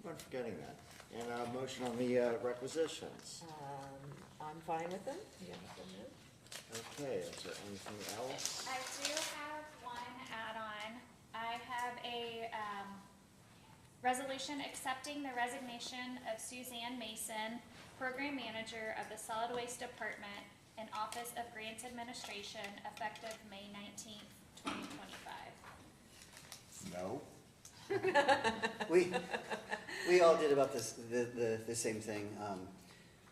keep on forgetting that. And a motion on the requisitions. I'm fine with them. Yeah, so moved. Okay, is there anything else? I do have one add-on. I have a resolution accepting the resignation of Suzanne Mason, Program Manager of the Solid Waste Department and Office of Grants Administration, effective May 19th, 2025. No? We all did about this, the same thing.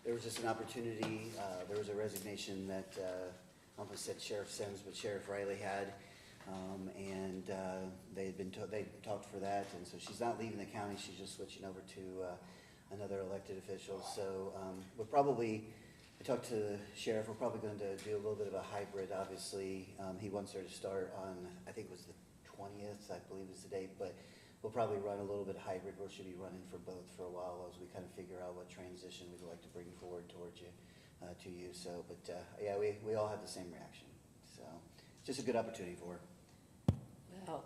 There was just an opportunity, there was a resignation that, I almost said Sheriff Sims, but Sheriff Riley had. And they talked for that, and so she's not leaving the county, she's just switching over to another elected official. So we're probably, I talked to the sheriff, we're probably going to do a little bit of a hybrid, obviously. He wants her to start on, I think it was the 20th, I believe is the date, but we'll probably run a little bit hybrid, where she'll be running for both for a while as we kind of figure out what transition we'd like to bring forward towards you, to you. So, but yeah, we all have the same reaction. So, just a good opportunity for her. Well,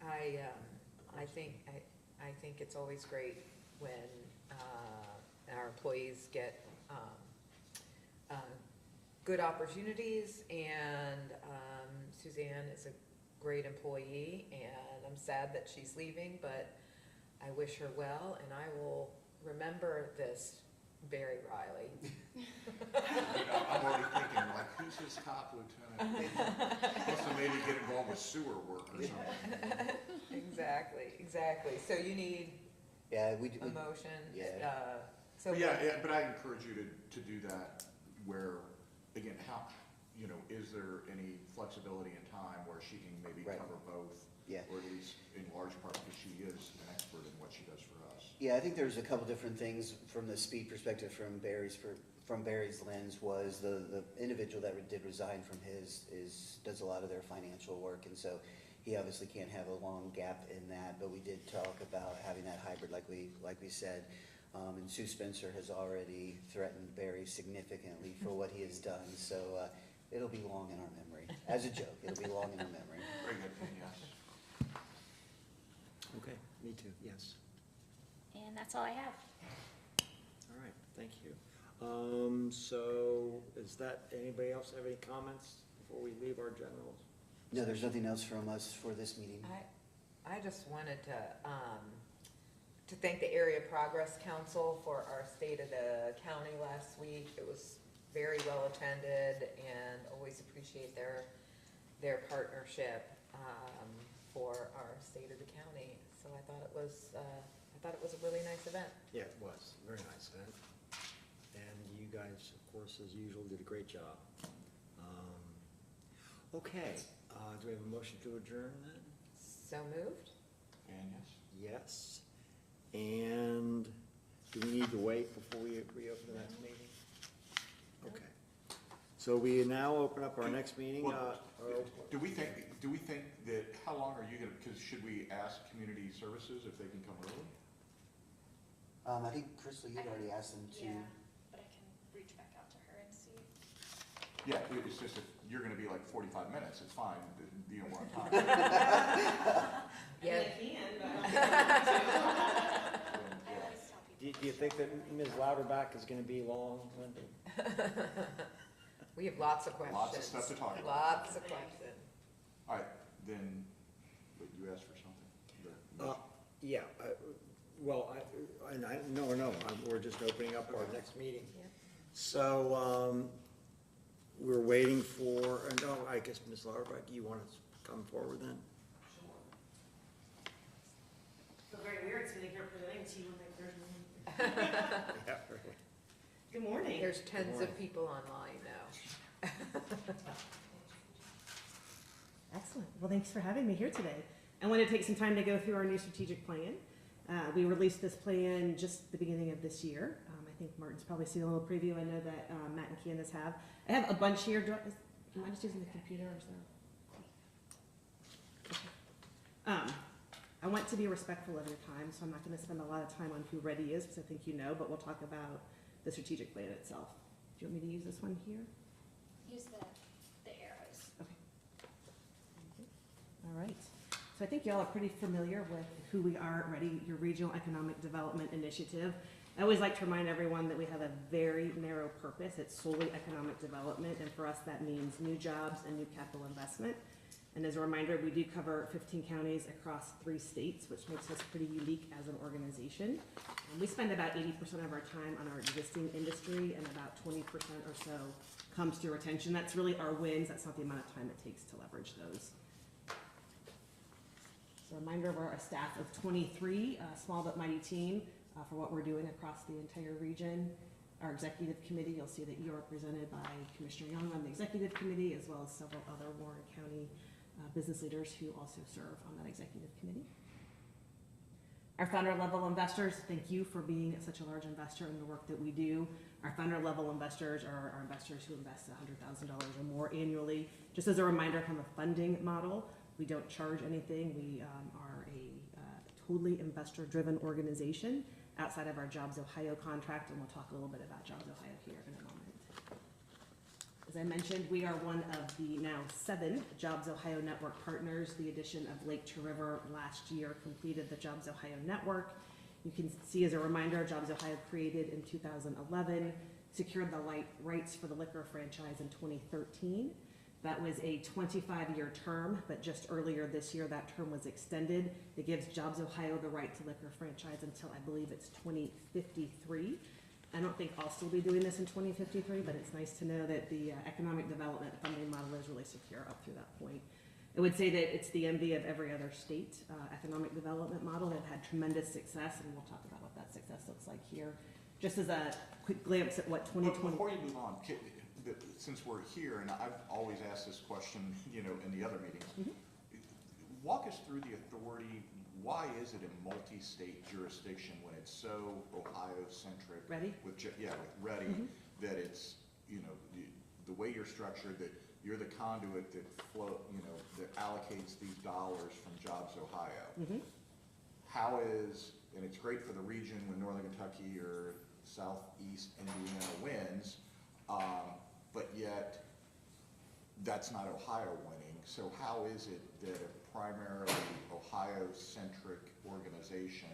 I think it's always great when our employees get good opportunities, and Suzanne is a great employee, and I'm sad that she's leaving, but I wish her well, and I will remember this, Barry Riley. I'm already thinking, like, who's his top lieutenant? Must have maybe get involved with sewer work or something. Exactly. So you need Yeah, a motion? Yeah. So But yeah, but I encourage you to do that where, again, how, you know, is there any flexibility in time where she can maybe Right. cover both? Yeah. Or at least in large part because she is an expert in what she does for us. Yeah, I think there's a couple different things from the speed perspective from Barry's lens. Was the individual that did resign from his does a lot of their financial work, and so he obviously can't have a long gap in that. But we did talk about having that hybrid, like we said. And Sue Spencer has already threatened Barry significantly for what he has done. So it'll be long in our memory. As a joke, it'll be long in our memory. Very good, yes. Okay, me too, yes. And that's all I have. All right, thank you. So is that, anybody else have any comments before we leave our generals? No, there's nothing else from us for this meeting. I just wanted to thank the Area Progress Council for our State of the County last week. It was very well attended, and always appreciate their partnership for our State of the County. So I thought it was a really nice event. Yeah, it was, very nice event. And you guys, of course, as usual, did a great job. Okay, do we have a motion to adjourn then? So moved? And yes. Yes. And do we need to wait before we reopen the next meeting? Okay. So we now open up our next meeting. Well, do we think that, how long are you gonna, because should we ask community services if they can come early? I think, Crystal, you'd already asked them to. Yeah, but I can reach back out to her and see. Yeah, it's just if you're gonna be like 45 minutes, it's fine, you don't want time. Yeah. I always tell people. Do you think that Ms. Louderback is gonna be long, Linda? We have lots of questions. Lots of stuff to talk about. Lots of questions. All right, then, but you asked for something? Yeah, we're just opening up our next meeting. Yeah. So, we're waiting for, I guess, Ms. Lauerbeck, you want to come forward then? So very weird sitting here presenting to you like there's no. Yeah, really. Good morning. There's tons of people online now. Excellent. Well, thanks for having me here today. I want to take some time to go through our new strategic plan. We released this plan just the beginning of this year. I think Martin's probably seen a little preview. I know that Matt and Candace have. I have a bunch here. Am I just using the computer or so? I want to be respectful of your time, so I'm not going to spend a lot of time on who Ready is, because I think you know, but we'll talk about the strategic plan itself. Do you want me to use this one here? Use the arrows. Okay. All right. So I think y'all are pretty familiar with who we are already, your Regional Economic Development Initiative. I always like to remind everyone that we have a very narrow purpose. It's solely economic development, and for us that means new jobs and new capital investment. And as a reminder, we do cover 15 counties across 3 states, which makes us pretty unique as an organization. We spend about 80% of our time on our existing industry, and about 20% or so comes through retention. That's really our wins. That's not the amount of time it takes to leverage those. So a reminder, we're a staff of 23, a small but mighty team for what we're doing across the entire region. Our executive committee, you'll see that you're represented by Commissioner Young on the executive committee, as well as several other Warren County business leaders who also serve on that executive committee. Our founder level investors, thank you for being such a large investor in the work that we do. Our founder level investors are our investors who invest $100,000 or more annually. Just as a reminder, from a funding model, we don't charge anything. We are a totally investor driven organization outside of our Jobs Ohio contract, and we'll talk a little bit about Jobs Ohio here in a moment. As I mentioned, we are one of the now 7 Jobs Ohio Network partners. The addition of Lake to River last year completed the Jobs Ohio Network. You can see as a reminder, Jobs Ohio created in 2011, secured the rights for the liquor franchise in 2013. That was a 25-year term, but just earlier this year that term was extended. It gives Jobs Ohio the right to liquor franchise until I believe it's 2053. I don't think I'll still be doing this in 2053, but it's nice to know that the economic development funding model is really secure up through that point. I would say that it's the envy of every other state economic development model. They've had tremendous success, and we'll talk about what that success looks like here. Just as a quick glance at what 2020... Before you move on, since we're here, and I've always asked this question, in the other meetings, walk us through the authority. Why is it a multi-state jurisdiction when it's so Ohio-centric? Ready? With Ready, that it's, the way you're structured, that you're the conduit that that allocates these dollars from Jobs Ohio. How is, and it's great for the region when Northern Kentucky or Southeast Indiana wins, but yet that's not Ohio winning. So how is it that a primarily Ohio-centric organization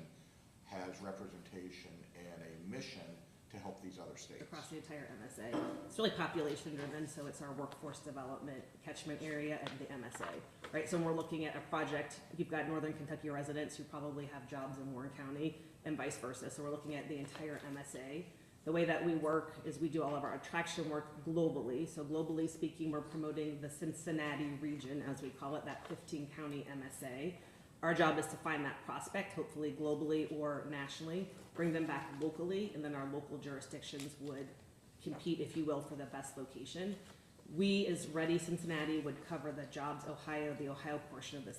has representation and a mission to help these other states? Across the entire MSA. It's really population driven, so it's our workforce development catchment area and the MSA, right? So when we're looking at a project, you've got Northern Kentucky residents who probably have jobs in Warren County and vice versa. So we're looking at the entire MSA. The way that we work is we do all of our attraction work globally. So globally speaking, we're promoting the Cincinnati region, as we call it, that 15-county MSA. Our job is to find that prospect, hopefully globally or nationally, bring them back locally, and then our local jurisdictions would compete, if you will, for the best location. We, as Ready Cincinnati, would cover the Jobs Ohio, the Ohio portion of the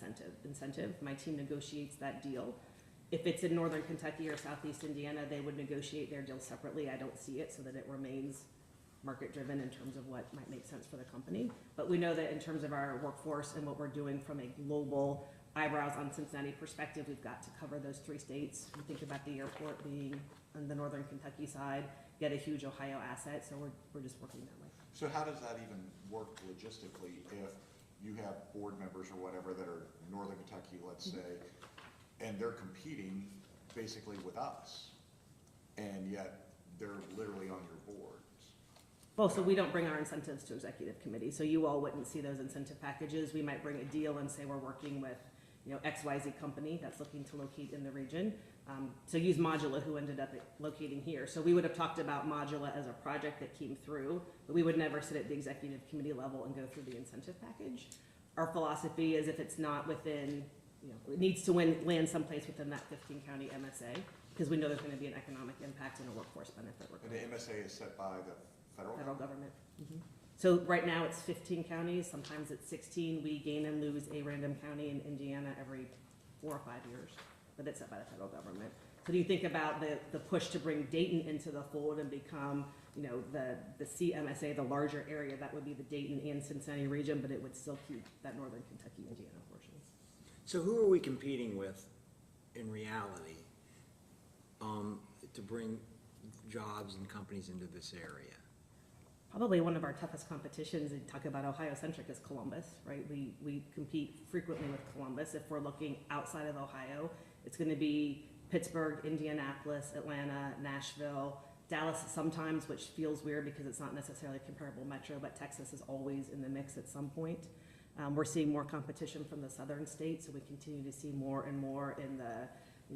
incentive. My team negotiates that deal. If it's in Northern Kentucky or Southeast Indiana, they would negotiate their deal separately. I don't see it, so that it remains market-driven in terms of what might make sense for the company. But we know that in terms of our workforce and what we're doing from a global eyebrows on Cincinnati perspective, we've got to cover those 3 states. We think about the airport being on the Northern Kentucky side, yet a huge Ohio asset, so we're just working that way. So how does that even work logistically if you have board members or whatever that are Northern Kentucky, let's say, and they're competing basically with us, and yet they're literally on your boards? Well, so we don't bring our incentives to executive committee, so you all wouldn't see those incentive packages. We might bring a deal and say we're working with, XYZ company that's looking to locate in the region. So use Modula, who ended up locating here. So we would have talked about Modula as a project that came through, but we would never sit at the executive committee level and go through the incentive package. Our philosophy is if it's not within, it needs to land someplace within that 15-county MSA, because we know there's going to be an economic impact and a workforce benefit. And the MSA is set by the federal government? So right now it's 15 counties, sometimes it's 16. We gain and lose a random county in Indiana every 4 or 5 years, but it's set by the federal government. So do you think about the push to bring Dayton into the fold and become, the CMSA, the larger area, that would be the Dayton and Cincinnati region, but it would still keep that Northern Kentucky, Indiana portion. So who are we competing with in reality to bring jobs and companies into this area? probably one of our toughest competitions, and talk about Ohio-centric, is Columbus, right? We compete frequently with Columbus. If we're looking outside of Ohio, it's gonna be Pittsburgh, Indianapolis, Atlanta, Nashville, Dallas sometimes, which feels weird because it's not necessarily a comparable metro, but Texas is always in the mix at some point. We're seeing more competition from the southern states, so we continue to see more and more in the,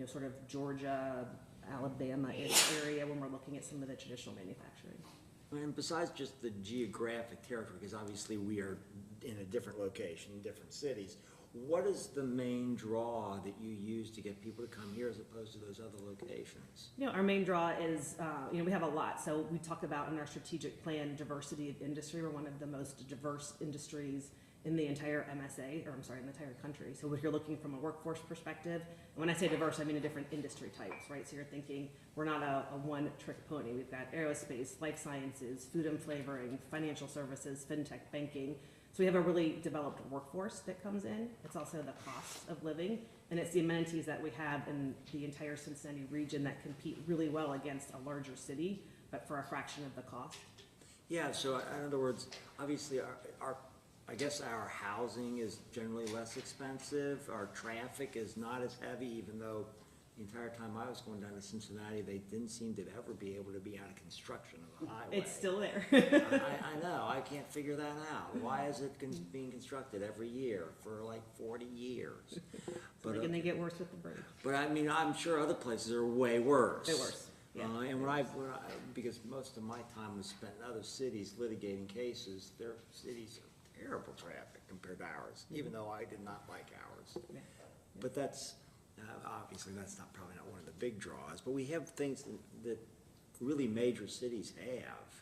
sort of Georgia, Alabama-ish area when we're looking at some of the traditional manufacturing. And besides just the geographic territory, because obviously we are in a different location, different cities, what is the main draw that you use to get people to come here as opposed to those other locations? Our main draw is, we have a lot. So we talk about in our strategic plan, diversity of industry. We're one of the most diverse industries in the entire MSA, in the entire country. So if you're looking from a workforce perspective, and when I say diverse, I mean a different industry types, right? So you're thinking, we're not a one-trick pony. We've got aerospace, life sciences, food and flavoring, financial services, fintech, banking. So we have a really developed workforce that comes in. It's also the cost of living, and it's the amenities that we have in the entire Cincinnati region that compete really well against a larger city, but for a fraction of the cost. Yeah, so in other words, obviously I guess our housing is generally less expensive, our traffic is not as heavy, even though the entire time I was going down to Cincinnati, they didn't seem to ever be able to be out of construction of the highway. It's still there. I know, I can't figure that out. Why is it being constructed every year for like 40 years? But, And they get worse with the bridge. but I mean, I'm sure other places are way worse. Way worse, yeah. And because most of my time was spent in other cities litigating cases, their cities are terrible traffic compared to ours, even though I did not like ours. Yeah. But that's, obviously, that's probably not one of the big draws, but we have things that really major cities have.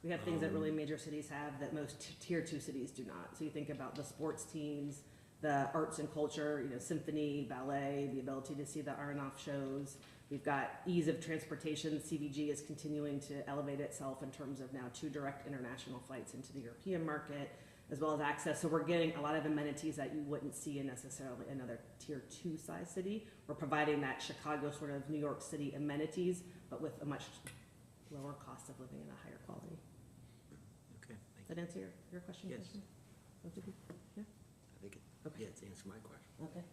We have things that really major cities have that most tier 2 cities do not. So you think about the sports teams, the arts and culture, symphony, ballet, the ability to see the Aronoff shows. We've got ease of transportation. CVG is continuing to elevate itself in terms of now 2 direct international flights into the European market, as well as access. So we're getting a lot of amenities that you wouldn't see in necessarily another tier 2 size city. We're providing that Chicago sort of New York City amenities, but with a much lower cost of living and a higher quality. Okay, Does that answer your question? Yes. Commissioner? Yeah? I think Okay. yeah, it's answered my question. Okay.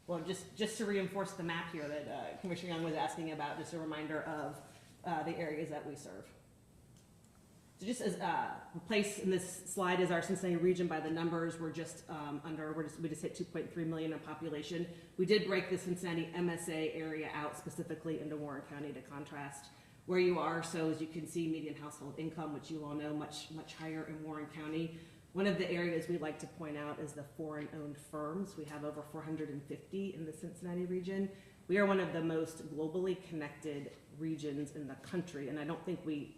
Well, just to reinforce the map here that Commissioner Young was asking about, just a reminder of the areas that we serve. So just as place in this slide is our Cincinnati region by the numbers. We're just we just hit 2.3 million in population. We did break the Cincinnati MSA area out specifically into Warren County to contrast where you are. So as you can see, median household income, which you all know, much higher in Warren County. One of the areas we like to point out is the foreign-owned firms. We have over 450 in the Cincinnati region. We are one of the most globally connected regions in the country, and I don't think we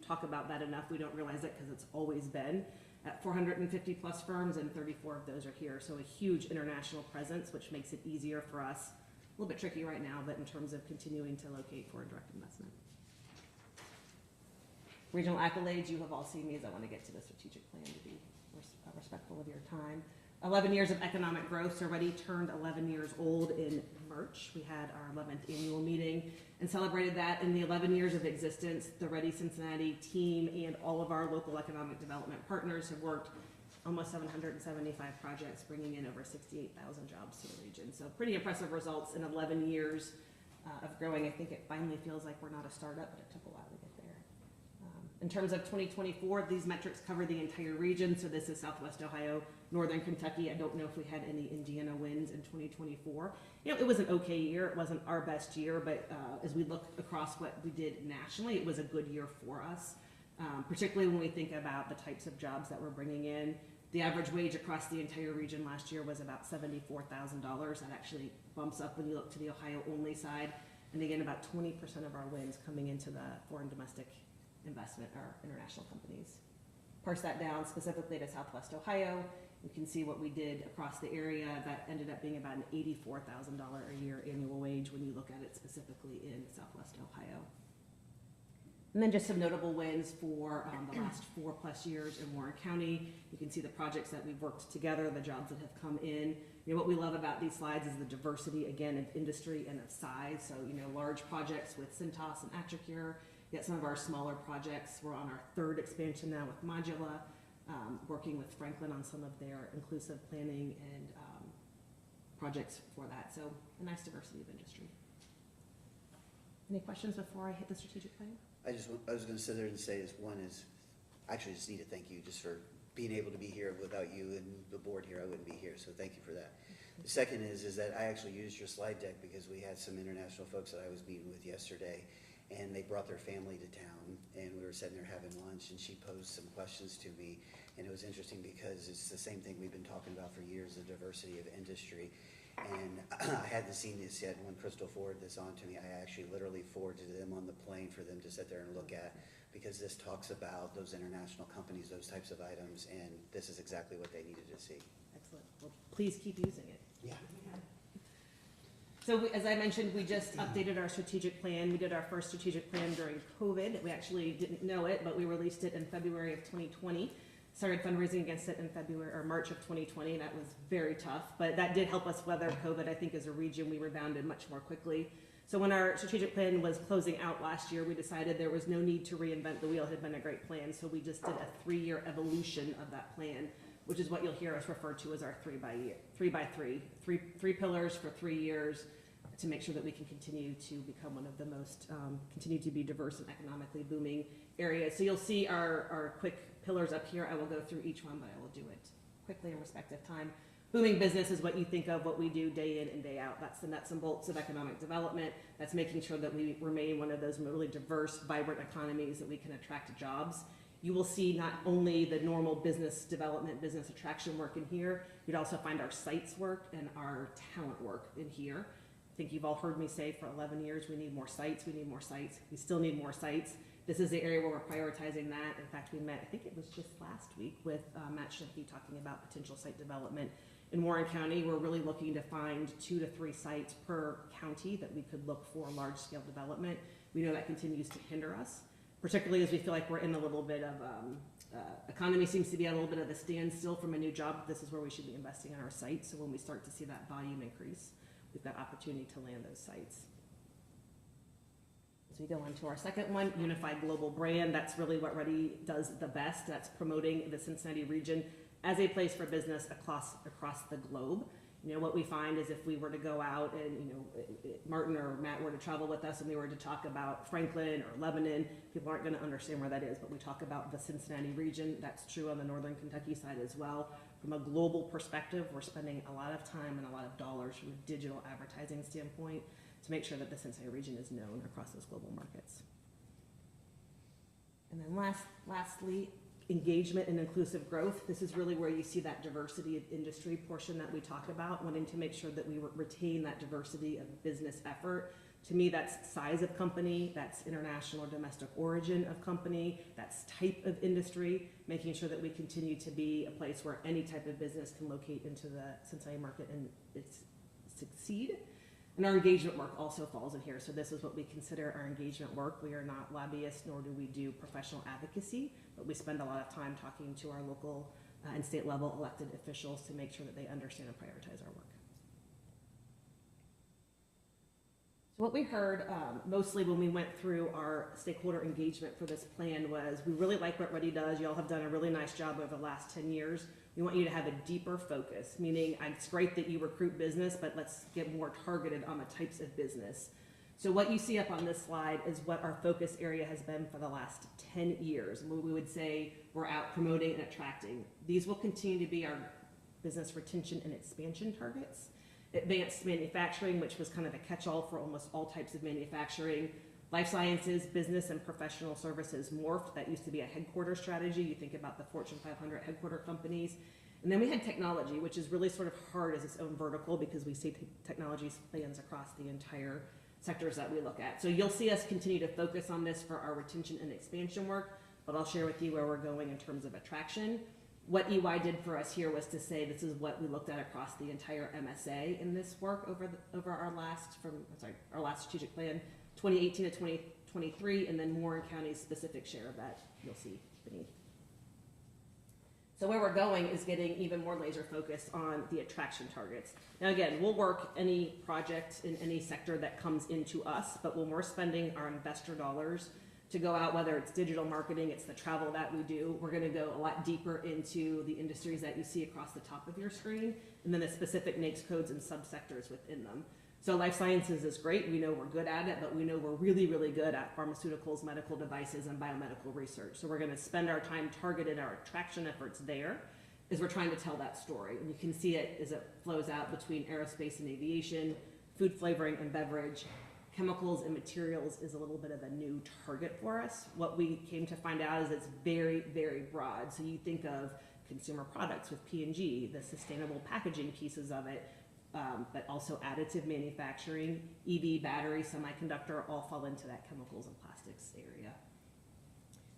talk about that enough. We don't realize it because it's always been at 450 plus firms, and 34 of those are here. So a huge international presence, which makes it easier for us. A little bit tricky right now, but in terms of continuing to locate foreign direct investment. Regional accolades, you have all seen these. I want to get to the strategic plan to be respectful of your time. 11 years of economic growth, already turned 11 years old in March. We had our 11th annual meeting and celebrated that. In the 11 years of existence, the Ready Cincinnati team and all of our local economic development partners have worked almost 775 projects, bringing in over 68,000 jobs to the region. So pretty impressive results in 11 years of growing. I think it finally feels like we're not a startup, but it took a while to get there. In terms of 2024, these metrics cover the entire region. So this is Southwest Ohio, Northern Kentucky. I don't know if we had any Indiana wins in 2024. It was an okay year. It wasn't our best year, but as we look across what we did nationally, it was a good year for us, particularly when we think about the types of jobs that we're bringing in. The average wage across the entire region last year was about $74,000. That actually bumps up when you look to the Ohio-only side. And again, about 20% of our wins coming into the foreign domestic investment or international companies. Parse that down specifically to Southwest Ohio. You can see what we did across the area. That ended up being about an $84,000 a year annual wage when you look at it specifically in Southwest Ohio. And then just some notable wins for the last 4+ years in Warren County. You can see the projects that we've worked together, the jobs that have come in. What we love about these slides is the diversity, again, of industry and of size. So, large projects with Cintas and Attracure, Yet some of our smaller projects, we're on our third expansion now with Modula, working with Franklin on some of their inclusive planning and projects for that. So a nice diversity of industry. Any questions before I hit the strategic plan? I was gonna sit there and say is, one is, I actually just need to thank you just for being able to be here. Without you and the board here, I wouldn't be here, so thank you for that. The second is that I actually used your slide deck because we had some international folks that I was meeting with yesterday, and they brought their family to town, and we were sitting there having lunch, and she posed some questions to me, and it was interesting because it's the same thing we've been talking about for years, the diversity of industry. And I hadn't seen this yet. When Crystal forwarded this on to me, I actually literally forwarded them on the plane for them to sit there and look at, because this talks about those international companies, those types of items, and this is exactly what they needed to see. Excellent. Well, please keep using it. Yeah. So as I mentioned, we just updated our strategic plan. We did our first strategic plan during COVID. We actually didn't know it, but we released it in February of 2020. Started fundraising against it in February or March of 2020. That was very tough, but that did help us weather COVID. I think as a region, we rebounded much more quickly. So when our strategic plan was closing out last year, we decided there was no need to reinvent the wheel. It had been a great plan. So we just did a 3-year evolution of that plan, which is what you'll hear us refer to as our 3x3, three pillars for 3 years, to make sure that we can continue to become one of the most, continue to be diverse and economically booming areas. So you'll see our quick pillars up here. I will go through each one, but I will do it quickly in respect of time. Booming business is what you think of, what we do day in and day out. That's the nuts and bolts of economic development. That's making sure that we remain one of those really diverse, vibrant economies that we can attract jobs. You will see not only the normal business development, business attraction work in here, you'd also find our sites work and our talent work in here. I think you've all heard me say for 11 years, we need more sites, we need more sites, we still need more sites. This is the area where we're prioritizing that. In fact, we met, I think it was just last week, with Matt Shimke talking about potential site development in Warren County. We're really looking to find 2 to 3 sites per county that we could look for large-scale development. We know that continues to hinder us, particularly as we feel like we're in a little bit of, economy seems to be at a little bit of a standstill from a new job. This is where we should be investing in our sites. So when we start to see that volume increase, we've got opportunity to land those sites. As we go on to our second one, unified global brand. That's really what Ready does the best. That's promoting the Cincinnati region as a place for business across the globe. You know, what we find is if we were to go out and, you know, Martin or Matt were to travel with us and we were to talk about Franklin or Lebanon, people aren't going to understand where that is, but we talk about the Cincinnati region. That's true on the northern Kentucky side as well. From a global perspective, we're spending a lot of time and a lot of dollars from a digital advertising standpoint to make sure that the Cincinnati region is known across those global markets. And then lastly, engagement and inclusive growth. This is really where you see that diversity of industry portion that we talk about, wanting to make sure that we retain that diversity of business effort. To me, that's size of company, that's international or domestic origin of company, that's type of industry, making sure that we continue to be a place where any type of business can locate into the Cincinnati market and succeed. And our engagement work also falls in here. So this is what we consider our engagement work. We are not lobbyists, nor do we do professional advocacy, but we spend a lot of time talking to our local and state level elected officials to make sure that they understand and prioritize our work. So what we heard mostly when we went through our stakeholder engagement for this plan was, we really like what Ready does. Y'all have done a really nice job over the last 10 years. We want you to have a deeper focus, meaning it's great that you recruit business, but let's get more targeted on the types of business. So what you see up on this slide is what our focus area has been for the last 10 years. And we would say we're out promoting and attracting. These will continue to be our business retention and expansion targets. Advanced manufacturing, which was kind of a catch-all for almost all types of manufacturing. Life sciences, business and professional services morphed. That used to be a headquarter strategy. You think about the Fortune 500 headquarter companies. And then we had technology, which is really sort of hard as its own vertical because we see technology spans across the entire sectors that we look at. So you'll see us continue to focus on this for our retention and expansion work, but I'll share with you where we're going in terms of attraction. What EY did for us here was to say this is what we looked at across the entire MSA in this work over our last strategic plan, 2018 to 2023, and then Warren County's specific share of that you'll see beneath. So where we're going is getting even more laser focused on the attraction targets. Now again, we'll work any project in any sector that comes into us, but when we're spending our investor dollars to go out, whether it's digital marketing, it's the travel that we do. We're gonna go a lot deeper into the industries that you see across the top of your screen, and then the specific NAICS codes and subsectors within them. So life sciences is great, we know we're good at it, but we know we're really, really good at pharmaceuticals, medical devices, and biomedical research. So we're gonna spend our time targeted our attraction efforts there, as we're trying to tell that story. And you can see it as it flows out between aerospace and aviation, food flavoring and beverage. Chemicals and materials is a little bit of a new target for us. What we came to find out is it's very, very broad. So you think of consumer products with P&G, the sustainable packaging pieces of it, but also additive manufacturing, EV, battery, semiconductor, all fall into that chemicals and plastics area.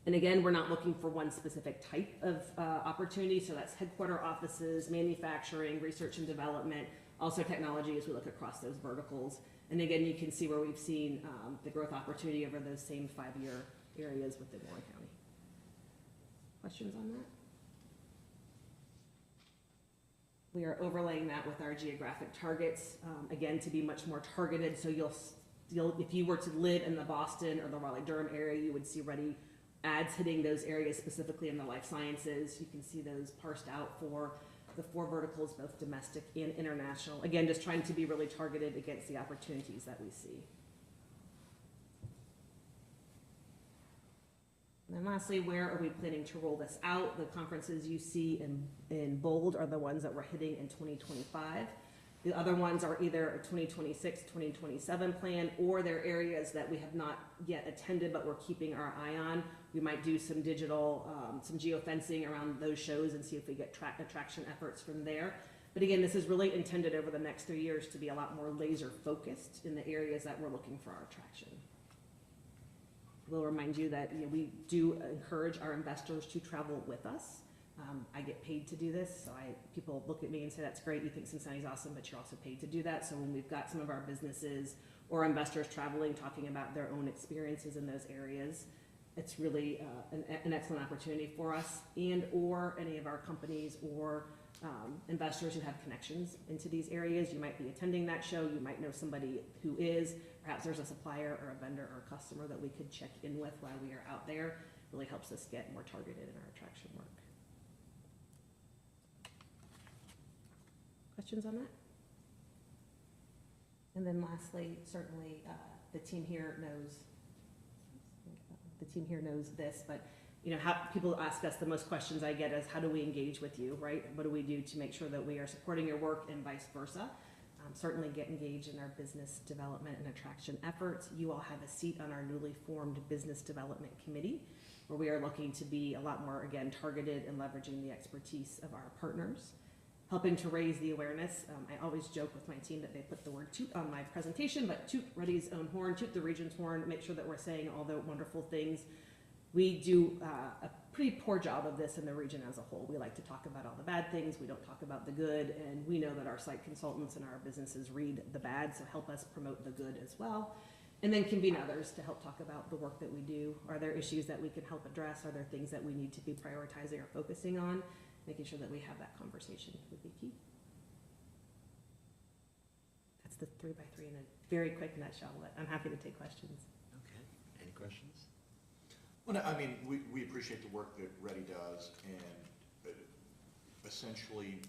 And again, we're not looking for one specific type of opportunity, so that's headquarter offices, manufacturing, research and development, also technology as we look across those verticals. And again, you can see where we've seen the growth opportunity over those same 5-year areas within Warren County. Questions on that? We are overlaying that with our geographic targets, again, to be much more targeted. So if you were to live in the Boston or the Raleigh-Durham area, you would see ready ads hitting those areas, specifically in the life sciences. You can see those parsed out for the 4 verticals, both domestic and international. Again, just trying to be really targeted against the opportunities that we see. And then lastly, where are we planning to roll this out? The conferences you see in bold are the ones that we're hitting in 2025. The other ones are either a 2026, 2027 plan, or they're areas that we have not yet attended, but we're keeping our eye on. We might do some digital, some geofencing around those shows and see if we get attraction efforts from there. But again, this is really intended over the next 3 years to be a lot more laser focused in the areas that we're looking for our attraction. We'll remind you that we do encourage our investors to travel with us. I get paid to do this, so people look at me and say, that's great, you think Cincinnati's awesome, but you're also paid to do that. So when we've got some of our businesses or investors traveling, talking about their own experiences in those areas, it's really an excellent opportunity for us and or any of our companies or investors who have connections into these areas. You might be attending that show, you might know somebody who is, perhaps there's a supplier or a vendor or a customer that we could check in with while we are out there. It really helps us get more targeted in our attraction work. Questions on that? And then lastly, certainly the team here knows this, but how people ask us, the most questions I get is, how do we engage with you, right? What do we do to make sure that we are supporting your work and vice versa? Certainly get engaged in our business development and attraction efforts. You all have a seat on our newly formed business development committee, where we are looking to be a lot more, again, targeted and leveraging the expertise of our partners. Helping to raise the awareness. I always joke with my team that they put the word toot on my presentation, but toot Ready's own horn, toot the region's horn, make sure that we're saying all the wonderful things. We do a pretty poor job of this in the region as a whole. We like to talk about all the bad things, we don't talk about the good, and we know that our site consultants and our businesses read the bad, so help us promote the good as well. And then convene others to help talk about the work that we do. Are there issues that we can help address? Are there things that we need to be prioritizing or focusing on? Making sure that we have that conversation would be key. That's the 3x3 in a very quick nutshell, but I'm happy to take questions. Okay, any questions? Well, no, I mean, we appreciate the work that Ready does, and essentially,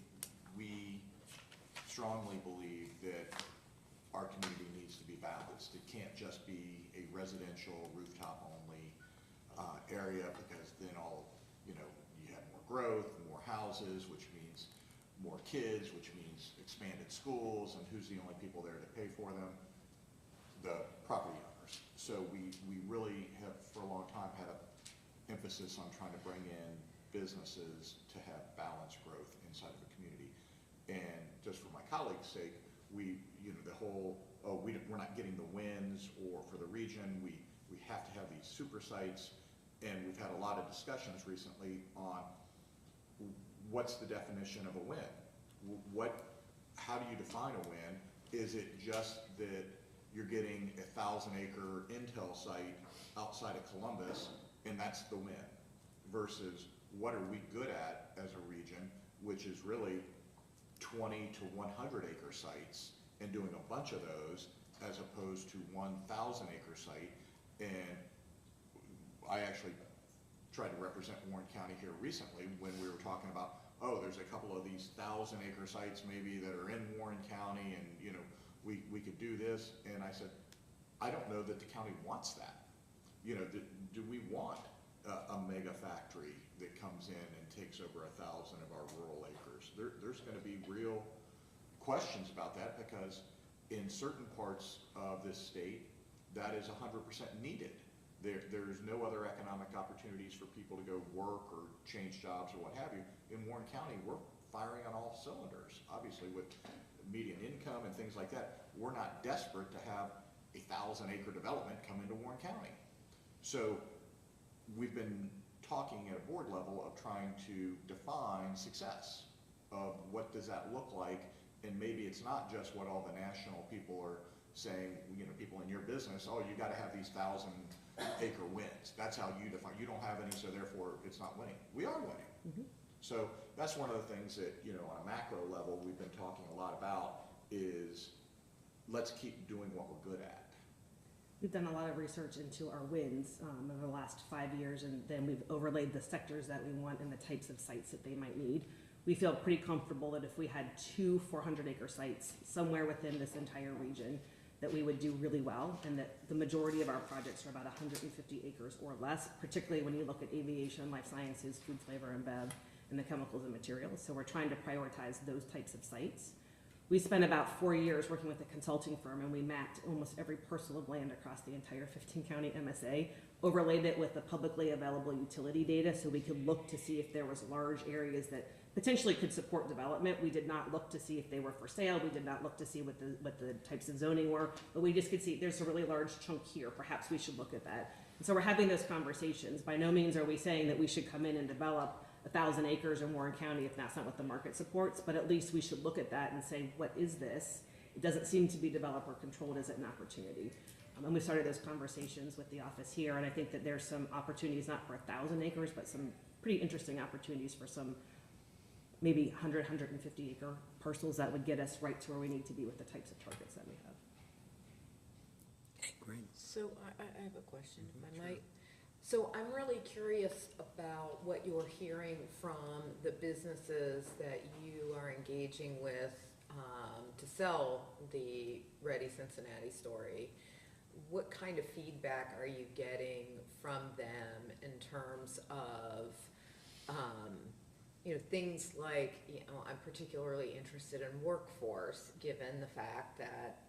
we strongly believe that our community needs to be balanced. It can't just be a residential rooftop-only area, because then you have more growth, more houses, which means more kids, which means expanded schools, and who's the only people there to pay for them? The property owners. So we really have, for a long time, had an emphasis on trying to bring in businesses to have balanced growth inside of the community. And just for my colleagues' sake, the whole, we're not getting the wins, or for the region, we have to have these super sites, and we've had a lot of discussions recently on what's the definition of a win? How do you define a win? Is it just that you're getting a 1,000-acre Intel site outside of Columbus, and that's the win? Versus what are we good at as a region, which is really 20 to 100-acre sites, and doing a bunch of those, as opposed to 1,000-acre site. And I actually tried to represent Warren County here recently when we were talking about, oh, there's a couple of these 1,000-acre sites maybe that are in Warren County, and, you know, we could do this. And I said, I don't know that the county wants that. You know, do we want a mega factory that comes in and takes over 1,000 of our rural acres? There's gonna be real questions about that, because in certain parts of this state, that is 100% needed. There's no other economic opportunities for people to go work or change jobs or what have you. In Warren County, we're firing on all cylinders. Obviously, with median income and things like that, we're not desperate to have a 1,000-acre development come into Warren County. So we've been talking at a board level of trying to define success, of what does that look like, and maybe it's not just what all the national people are saying, you know, people in your business, oh, you gotta have these 1,000-acre wins. That's how you define, you don't have any, so therefore it's not winning. We are winning. Mhm. So that's one of the things that, you know, on a macro level, we've been talking a lot about is, let's keep doing what we're good at. We've done a lot of research into our wins over the last 5 years, and then we've overlaid the sectors that we want and the types of sites that they might need. We feel pretty comfortable that if we had 2 400-acre sites somewhere within this entire region, that we would do really well, and that the majority of our projects are about 150 acres or less, particularly when you look at aviation, life sciences, food, flavor, and bev, and the chemicals and materials. So we're trying to prioritize those types of sites. We spent about 4 years working with a consulting firm, and we mapped almost every parcel of land across the entire 15-county MSA, overlaid it with the publicly available utility data so we could look to see if there was large areas that potentially could support development. We did not look to see if they were for sale. We did not look to see what the types of zoning were, but we just could see there's a really large chunk here. Perhaps we should look at that. And so we're having those conversations. By no means are we saying that we should come in and develop 1,000 acres in Warren County if that's not what the market supports, but at least we should look at that and say, what is this? It doesn't seem to be developer controlled. Is it an opportunity? And we started those conversations with the office here, and I think that there's some opportunities, not for 1,000 acres, but some pretty interesting opportunities for some maybe 100, 150 acre parcels that would get us right to where we need to be with the types of targets that we have. Great. So I have a question, if I might. So I'm really curious about what you're hearing from the businesses that you are engaging with to sell the Ready Cincinnati story. What kind of feedback are you getting from them in terms of you know, things like, you know, I'm particularly interested in workforce, given the fact that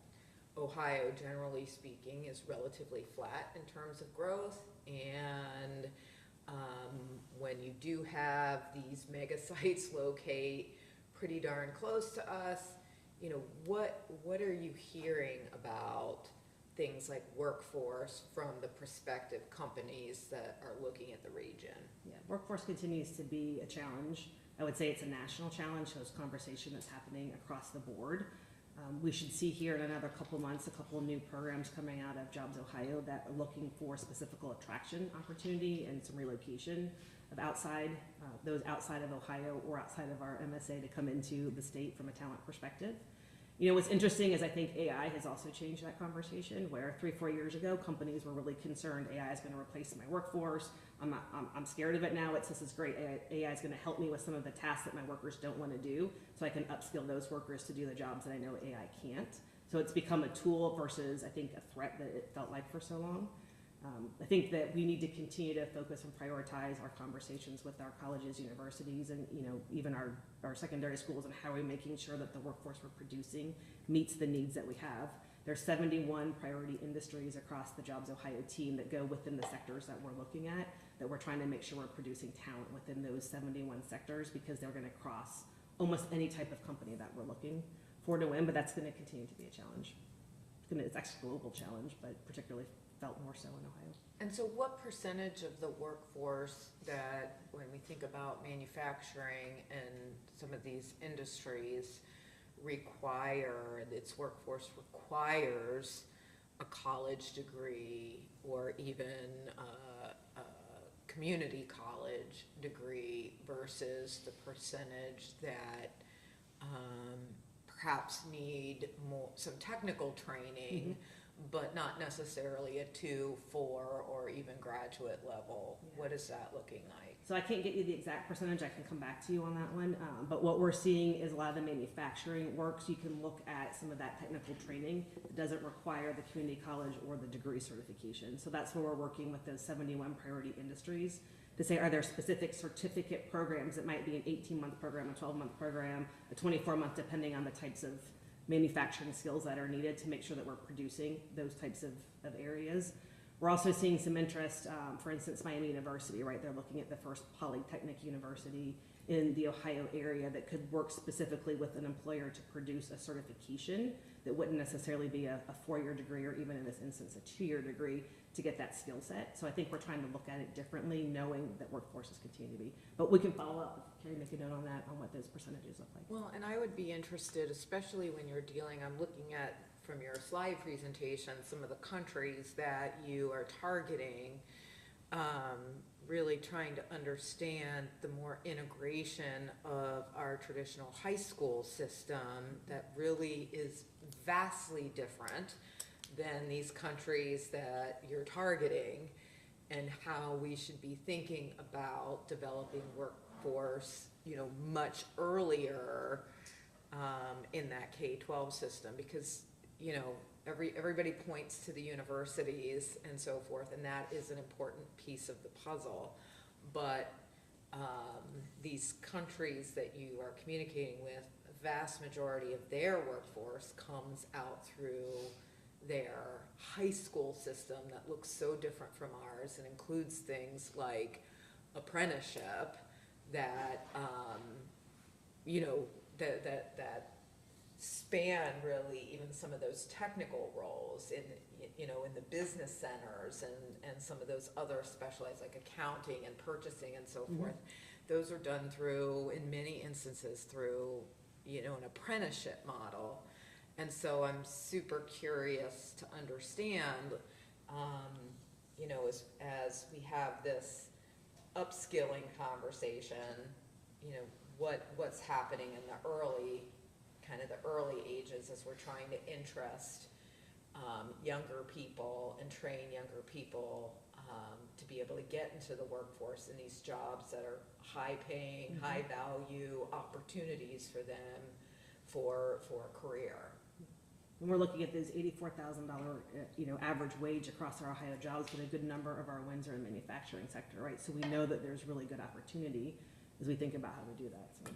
Ohio, generally speaking, is relatively flat in terms of growth, and when you do have these mega sites locate pretty darn close to us, you know, what are you hearing about things like workforce from the prospective companies that are looking at the region? Yeah, workforce continues to be a challenge. I would say it's a national challenge, so it's a conversation that's happening across the board. We should see here in another couple months a couple of new programs coming out of Jobs Ohio that are looking for specific attraction opportunity and some relocation of those outside of Ohio or outside of our MSA to come into the state from a talent perspective. You know, what's interesting is I think AI has also changed that conversation, where 3-4 years ago, companies were really concerned AI is going to replace my workforce. I'm scared of it now. This is great. AI is going to help me with some of the tasks that my workers don't want to do, so I can upskill those workers to do the jobs that I know AI can't. So it's become a tool versus, I think, a threat that it felt like for so long. I think that we need to continue to focus and prioritize our conversations with our colleges, universities, and, you know, even our secondary schools, and how are we making sure that the workforce we're producing meets the needs that we have. There's 71 priority industries across the Jobs Ohio team that go within the sectors that we're looking at, that we're trying to make sure we're producing talent within those 71 sectors, because they're going to cross almost any type of company that we're looking for to win, but that's going to continue to be a challenge. It's actually a global challenge, but particularly felt more so in Ohio. And so what percentage of the workforce that, when we think about manufacturing and some of these industries, its workforce requires a college degree or even a community college degree versus the percentage that perhaps need some technical training, but not necessarily a 2, 4, or even graduate level. Yeah. What is that looking like? So I can't get you the exact percentage, I can come back to you on that one, but what we're seeing is a lot of the manufacturing work, so you can look at some of that technical training that doesn't require the community college or the degree certification. So that's where we're working with those 71 priority industries to say, are there specific certificate programs that might be an 18-month program, a 12-month program, a 24-month, depending on the types of manufacturing skills that are needed to make sure that we're producing those types of areas. We're also seeing some interest, for instance, Miami University, right? They're looking at the first polytechnic university in the Ohio area that could work specifically with an employer to produce a certification that wouldn't necessarily be a 4-year degree, or even in this instance, a 2-year degree to get that skill set. So I think we're trying to look at it differently, knowing that workforces continue to be. But we can follow up, Carrie, make a note on that, on what those percentages look like. Well, and I would be interested, especially when you're dealing, I'm looking at, from your slide presentation, some of the countries that you are targeting, really trying to understand the more integration of our traditional high school system that really is vastly different than these countries that you're targeting, and how we should be thinking about developing workforce, much earlier in that K-12 system, because everybody points to the universities and so forth, and that is an important piece of the puzzle. But these countries that you are communicating with, the vast majority of their workforce comes out through their high school system that looks so different from ours, and includes things like apprenticeship that that span really even some of those technical roles in the business centers and some of those other specialized, like accounting and purchasing and so forth. Those are done through, in many instances, through an apprenticeship model. And so I'm super curious to understand, as we have this upskilling conversation, what's happening in the early ages as we're trying to interest younger people and train younger people to be able to get into the workforce in these jobs that are high paying, high value opportunities for them for a career. When we're looking at this $84,000, average wage across our Ohio jobs, but a good number of our wins are in the manufacturing sector, right? So we know that there's really good opportunity as we think about how to do that. So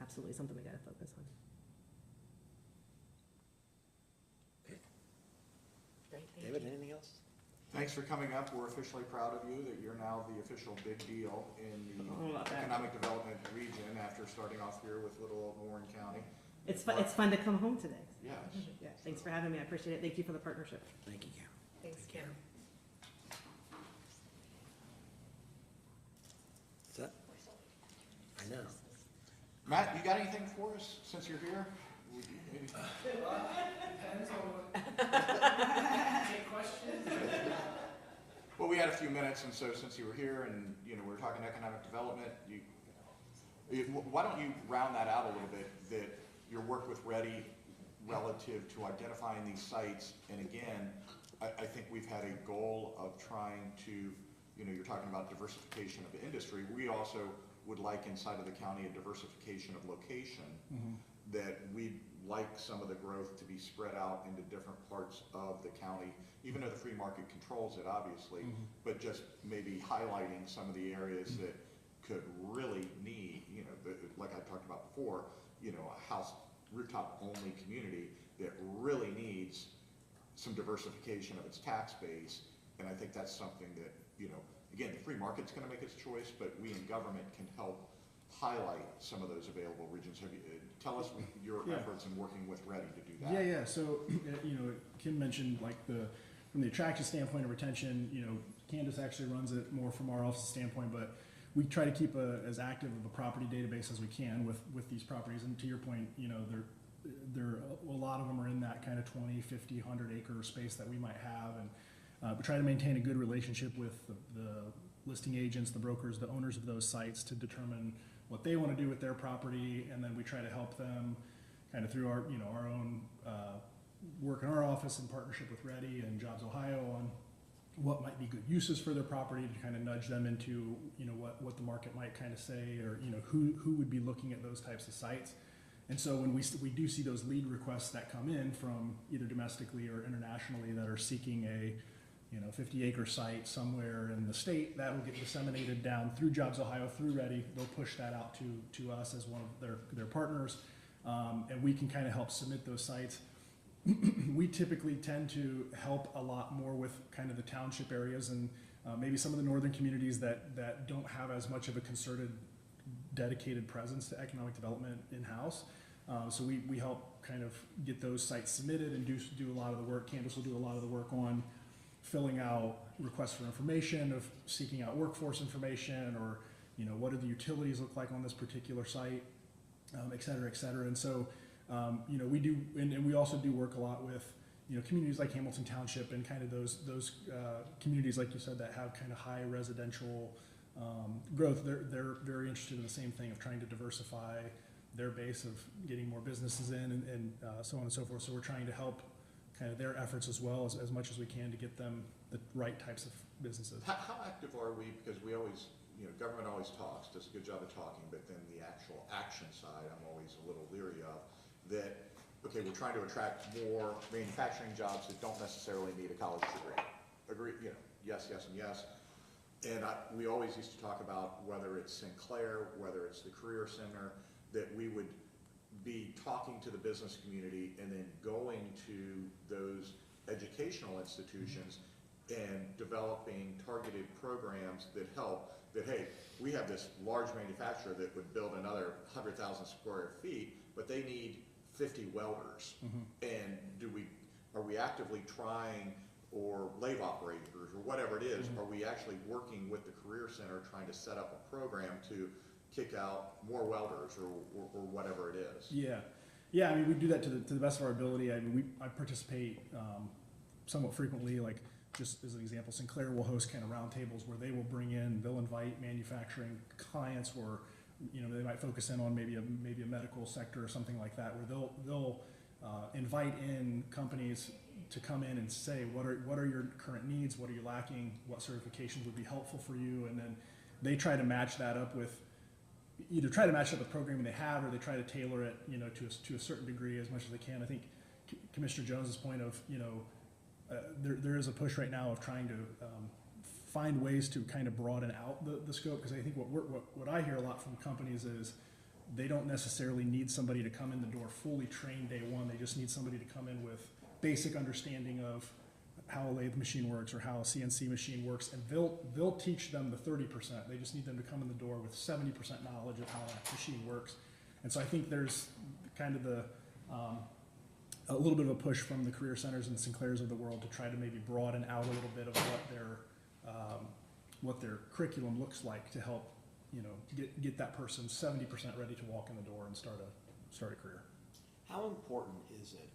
absolutely something we got to focus on. Great, thank David, you. anything else? Thanks for coming up. We're officially proud of you that you're now the official big deal in Oh, about the that. economic development region after starting off here with little old Warren County. It's fun to come home today. Yes. Yeah, thanks for having me. I appreciate it. Thank you for the partnership. Thank you, Karen. Thanks, Kim. Is that? I know. Matt, you got anything for us since you're here? Well, we had a few minutes, and so since you were here and, we were talking economic development, why don't you round that out a little bit, that your work with Ready relative to identifying these sites, and again, I think we've had a goal of trying to, you're talking about diversification of industry. We also would like inside of the county a diversification of location, that we'd like some of the growth to be spread out into different parts of the county, even though the free market controls it, obviously, but just maybe highlighting some of the areas that could really need, like I talked about before, a house rooftop only community that really needs some diversification of its tax base. And I think that's something that, again, the free market's going to make its choice, but we in government can help highlight some of those available regions. Tell us your efforts in working with Ready to do that. Yeah. So, Kim mentioned from the attraction standpoint of retention, Candace actually runs it more from our office standpoint, but we try to keep as active of a property database as we can with these properties. And to your point, a lot of them are in that kind of 20, 50, 100 acre space that we might have. And we try to maintain a good relationship with the listing agents, the brokers, the owners of those sites to determine what they want to do with their property. And then we try to help them kind of through our own work in our office in partnership with Ready and Jobs Ohio on what might be good uses for their property to kind of nudge them into, you know, what the market might kind of say, or, you know, who would be looking at those types of sites. And so when we do see those lead requests that come in from either domestically or internationally that are seeking a, you know, 50-acre site somewhere in the state, that will get disseminated down through Jobs Ohio, through Ready. They'll push that out to us as one of their partners, and we can kind of help submit those sites. We typically tend to help a lot more with kind of the township areas and maybe some of the northern communities that don't have as much of a concerted, dedicated presence to economic development in-house. So we help kind of get those sites submitted and do a lot of the work. Candace will do a lot of the work on filling out requests for information, of seeking out workforce information, or, you know, what do the utilities look like on this particular site, et cetera, et cetera. And so, you know, we do, and we also do work a lot with, you know, communities like Hamilton Township and kind of those communities, like you said, that have kind of high residential growth. They're very interested in the same thing of trying to diversify their base of getting more businesses in and so on and so forth. So we're trying to help kind of their efforts as well as much as we can to get them the right types of businesses. How active are we? Because we always, you know, government always talks, does a good job of talking, but then the actual action side, I'm always a little leery of. That, okay, we're trying to attract more manufacturing jobs that don't necessarily need a college degree. Agree, you know, yes, yes, and yes. And we always used to talk about whether it's Sinclair, whether it's the Career Center, that we would be talking to the business community and then going to those educational institutions and developing targeted programs that help, that, hey, we have this large manufacturer that would build another 100,000 square feet, but they need 50 welders. And are we actively trying, or lathe operators, or whatever it is, are we actually working with the Career Center trying to set up a program to kick out more welders or whatever it is? Yeah, I mean, we do that to the best of our ability. I mean, I participate somewhat frequently, like just as an example, Sinclair will host kind of roundtables where they'll invite manufacturing clients, or, you know, they might focus in on maybe a medical sector or something like that, where they'll invite in companies to come in and say, what are your current needs, what are you lacking, what certifications would be helpful for you, and then they try to match that up with programming they have, or they try to tailor it, you know, to a certain degree as much as they can. I think Commissioner Jones's point of, you know, there is a push right now of trying to find ways to kind of broaden out the scope, because I think what I hear a lot from companies is they don't necessarily need somebody to come in the door fully trained day one. They just need somebody to come in with basic understanding of how a lathe machine works or how a CNC machine works, and they'll teach them the 30%. They just need them to come in the door with 70% knowledge of how that machine works. And so I think there's kind of a little bit of a push from the career centers and the Sinclairs of the world to try to maybe broaden out a little bit of what their curriculum looks like, to help, you know, get that person 70% ready to walk in the door and start a career. How important is it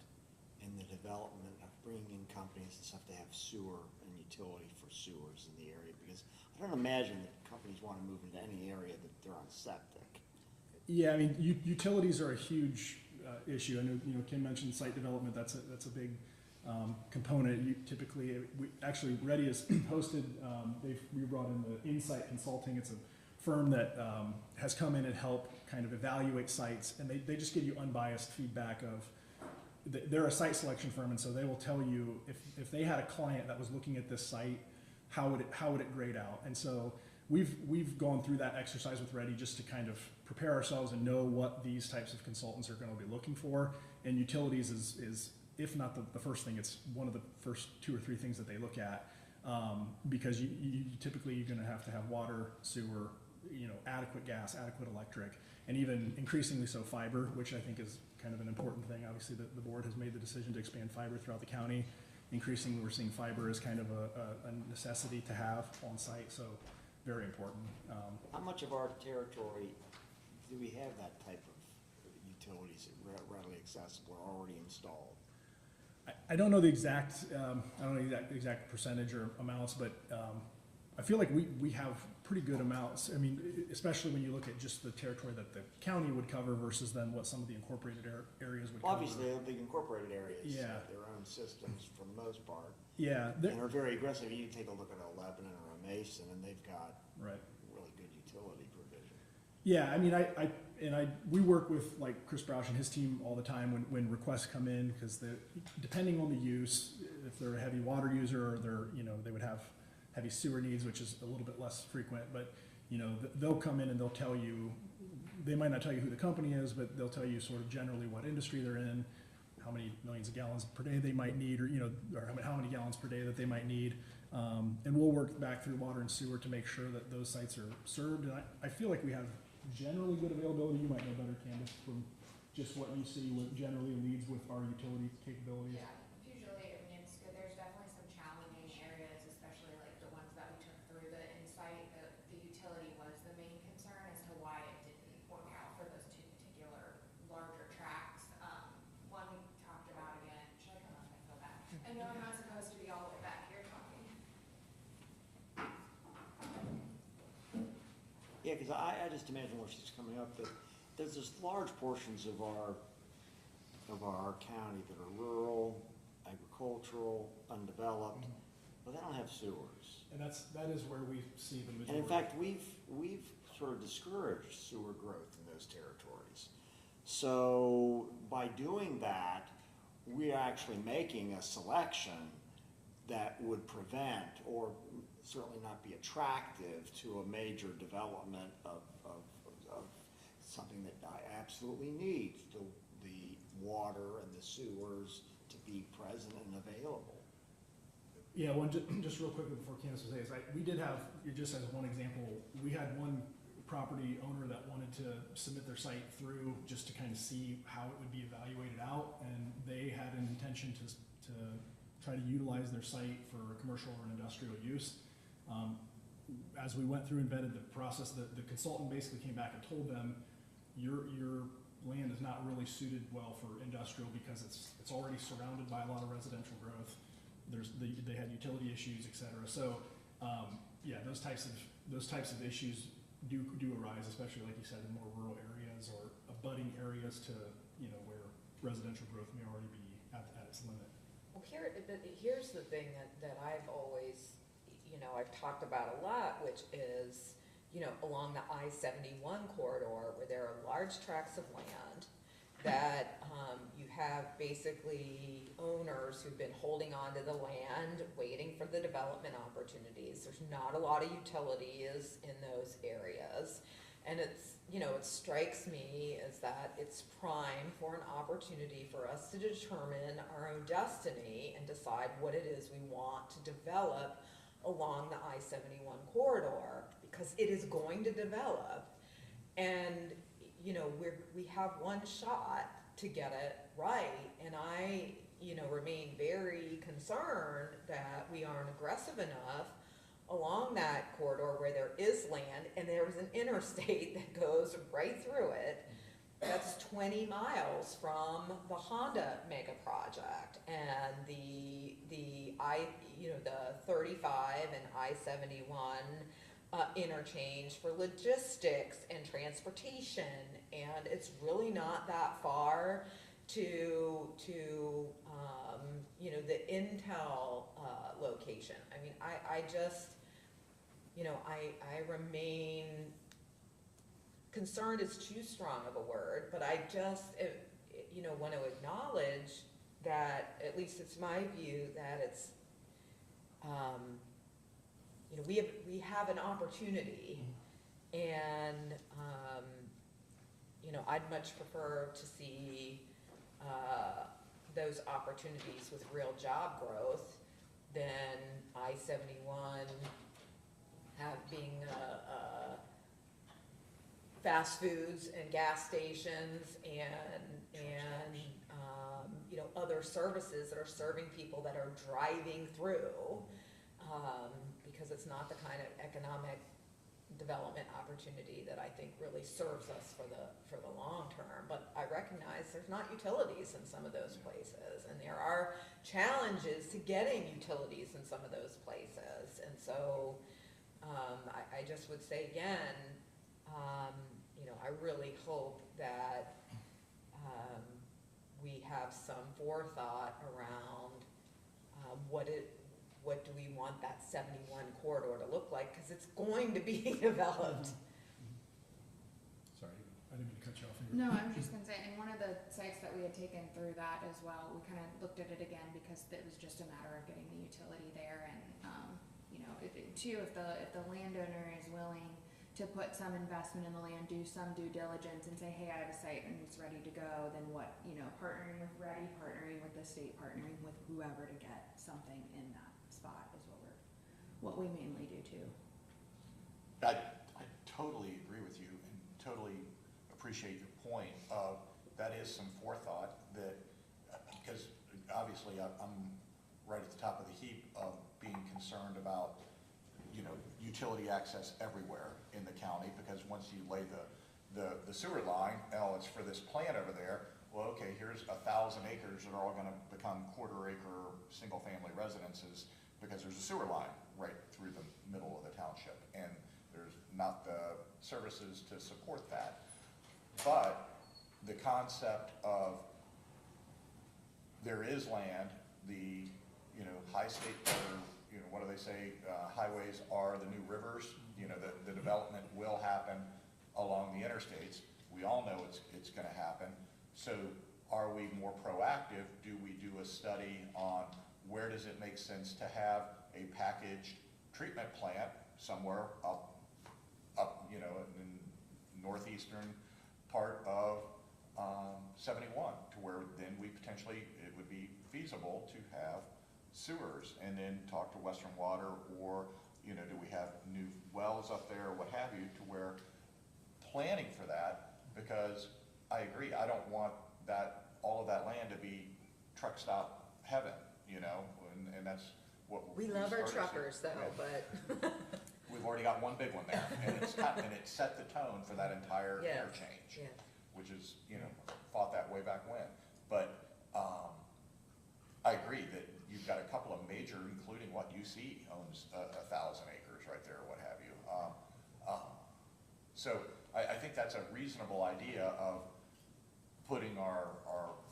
in the development of bringing in companies and stuff to have sewer and utility for sewers in the area? Because I don't imagine that companies want to move into any area that they're on septic. Yeah, I mean, utilities are a huge issue. I know, you know, Kim mentioned site development. That's a big component. Typically, Ready has hosted. We brought in the Insight Consulting. It's a firm that has come in and helped kind of evaluate sites, and they just give you unbiased feedback of. They're a site selection firm, and so they will tell you if they had a client that was looking at this site, how would it grade out? And so we've gone through that exercise with Ready just to kind of prepare ourselves and know what these types of consultants are going to be looking for. And utilities is if not the first thing, it's one of the first 2 or 3 things that they look at, because you typically you're going to have water, sewer, you know, adequate gas, adequate electric, and even increasingly so fiber, which I think is kind of an important thing. Obviously, the board has made the decision to expand fiber throughout the county. Increasingly, we're seeing fiber as kind of a necessity to have on site, so very important. How much of our territory do we have that type of utilities that are readily accessible or already installed? I don't know the exact exact percentage or amounts, but I feel like we have pretty good amounts. I mean, especially when you look at just the territory that the county would cover versus then what some of the incorporated areas would Well, cover. obviously, the incorporated areas Yeah. have their own systems for the most part, Yeah, and are very aggressive. You take a look at a Lebanon or a Mason, and they've got right. really good utility provision. Yeah, I mean, we work with like Chris Broush and his team all the time when requests come in, because depending on the use, if they're a heavy water user or they would have heavy sewer needs, which is a little bit less frequent, but, they'll come in and they'll tell you, they might not tell you who the company is, but they'll tell you sort of generally what industry they're in, how many millions of gallons per day they might need, or how many gallons per day that they might need. And we'll work back through water and sewer to make sure that those sites are served. And I feel like we have generally good availability. You might know better, Candace, from just what you see, what generally leads with our utility capabilities. Yeah, usually, I mean, it's good. There's definitely some challenging areas, especially like the ones that we took through the insight. The utility was the main concern as to why it didn't work out for those two particular larger tracks. One we talked about again, should I come up? I feel bad. I know I'm not supposed to be all the way back here talking. Yeah, because I just imagine where she's coming up, that there's just large portions of our county that are rural, agricultural, undeveloped, but they don't have sewers. And that is where we see the majority. And in fact, we've sort of discouraged sewer growth in those territories. So by doing that, we're actually making a selection that would prevent, or certainly not be attractive to a major development of something that absolutely needs the water and the sewers to be present and available. Yeah, just real quickly before Candace will say this, we did have, just as one example, we had one property owner that wanted to submit their site through just to kind of see how it would be evaluated out, and they had an intention to try to utilize their site for commercial or industrial use. As we went through and vetted the process, the consultant basically came back and told them, your land is not really suited well for industrial because it's already surrounded by a lot of residential growth. They had utility issues, et cetera. So, yeah, those types of issues do arise, especially like you said, in more rural areas or abutting areas to, where residential growth may already be at its limit. Well, here's the thing that I've always, I've talked about a lot, which is, along the I-71 corridor, where there are large tracts of land that you have basically owners who've been holding on to the land, waiting for the development opportunities. There's not a lot of utilities in those areas. And it strikes me as that it's prime for an opportunity for us to determine our own destiny and decide what it is we want to develop along the I-71 corridor, because it is going to develop. And, we have one shot to get it right. And I, remain very concerned that we aren't aggressive enough along that corridor where there is land, and there's an interstate that goes right through it. That's 20 miles from the Honda mega project, and the 35 and I-71 interchange for logistics and transportation, and it's really not that far to the Intel location. I mean, I just, I remain concerned is too strong of a word, but I just, want to acknowledge that, at least it's my view, that it's, we have an opportunity, and, I'd much prefer to see those opportunities with real job growth than I-71 being fast foods and gas stations and other services that are serving people that are driving through, because it's not the kind of economic development opportunity that I think really serves us for the long term. But I recognize there's not utilities in some of those places, and there are challenges to getting utilities in some of those places. And so, I just would say again, you know, I really hope that, we have some forethought around, what do we want that 71 corridor to look like, because it's going to be developed. Sorry, I didn't mean to cut you off. No, I was just gonna say, in one of the sites that we had taken through that as well, we kind of looked at it again because it was just a matter of getting the utility there and, you know, if the landowner is willing to put some investment in the land, do some due diligence and say, hey, I have a site and it's ready to go, then what, you know, partnering with Ready, partnering with the state, partnering with whoever to get something in that spot is what we mainly do too. I totally agree with you and totally appreciate your point of that is some forethought that, because obviously I'm right at the top of the heap of being concerned about, you know, utility access everywhere in the county, because once you lay the sewer line, oh, it's for this plant over there, well, okay, here's 1,000 acres that are all gonna become quarter-acre, single-family residences because there's a sewer line right through the middle of the township, and there's not the services to support that. But the concept of there is land, the, you know, high state, or, you know, what do they say, highways are the new rivers, you know, the development will happen along the interstates. We all know it's gonna happen. So are we more proactive? Do we do a study on where does it make sense to have a packaged treatment plant somewhere up, you know, in northeastern part of 71, to where then we potentially, it would be feasible to have sewers, and then talk to Western Water, or, you know, do we have new wells up there, or what have you, to where planning for that, because I agree, I don't want that, all of that land to be truck stop heaven, you know, and that's what We love our started to- truckers though, but. We've already got one big one there, and it's and it set the tone for that entire Yes, interchange, yeah. which is, you know, fought that way back when. But I agree that you've got a couple of major, including what UC owns 1,000 acres right there, or what have you. So I think that's a reasonable idea of putting our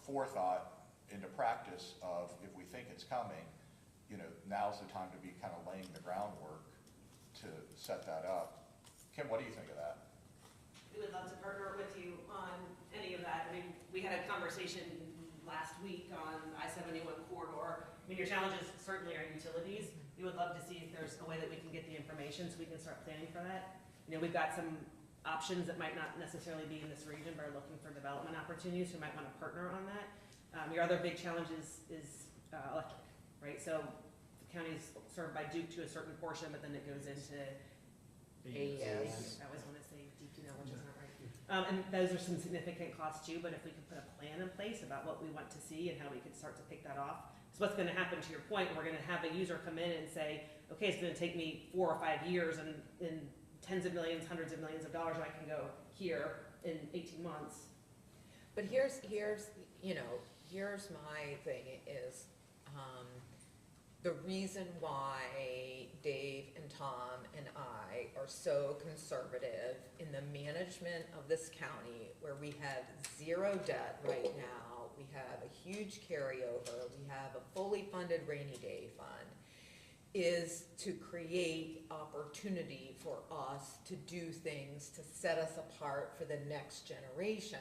forethought into practice of, if we think it's coming, you know, now's the time to be kind of laying the groundwork to set that up. Kim, what do you think of that? We would love to partner with you on any of that. I mean, we had a conversation last week on I-71 corridor. I mean, your challenges certainly are utilities. We would love to see if there's a way that we can get the information so we can start planning for that. You know, we've got some options that might not necessarily be in this region, but are looking for development opportunities who might want to partner on that. Your other big challenge is electric, right? So the county's served by Duke to a certain portion, but then it goes into AES. I always want to say DQ now, which isn't right. And those are some significant costs too, but if we could put a plan in place about what we want to see and how we could start to pick that off. So what's gonna happen, to your point, we're gonna have a user come in and say, okay, it's gonna take me 4 or 5 years and in tens of millions, hundreds of millions of dollars, I can go here in 18 months. But here's, you know, here's my thing is, the reason why Dave and Tom and I are so conservative in the management of this county, where we have 0 debt right now, we have a huge carryover, we have a fully funded rainy day fund, is to create opportunity for us to do things to set us apart for the next generation.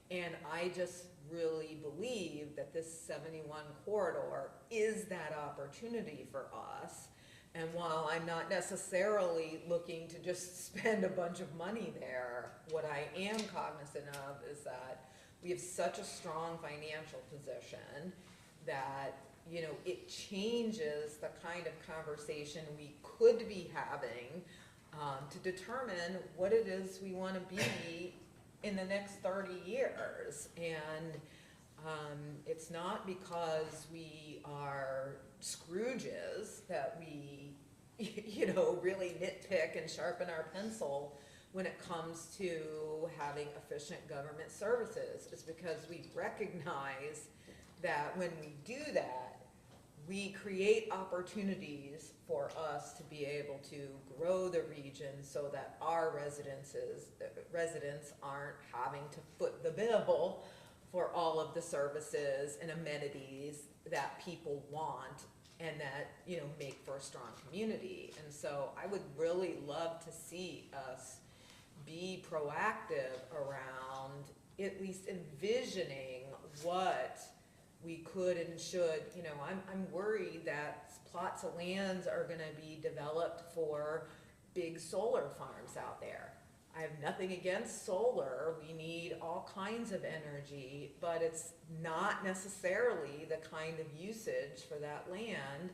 And I just really believe that this 71 corridor is that opportunity for us. And while I'm not necessarily looking to just spend a bunch of money there, what I am cognizant of is that we have such a strong financial position that, you know, it changes the kind of conversation we could be having to determine what it is we want to be in the next 30 years. And it's not because we are Scrooges that we, you know, really nitpick and sharpen our pencil when it comes to having efficient government services. It's because we recognize that when we do that, we create opportunities for us to be able to grow the region so that our residents aren't having to foot the bill for all of the services and amenities that people want and that, you know, make for a strong community. And so I would really love to see us be proactive around at least envisioning what we could and should, you know, I'm worried that plots of lands are gonna be developed for big solar farms out there. I have nothing against solar, we need all kinds of energy, but it's not necessarily the kind of usage for that land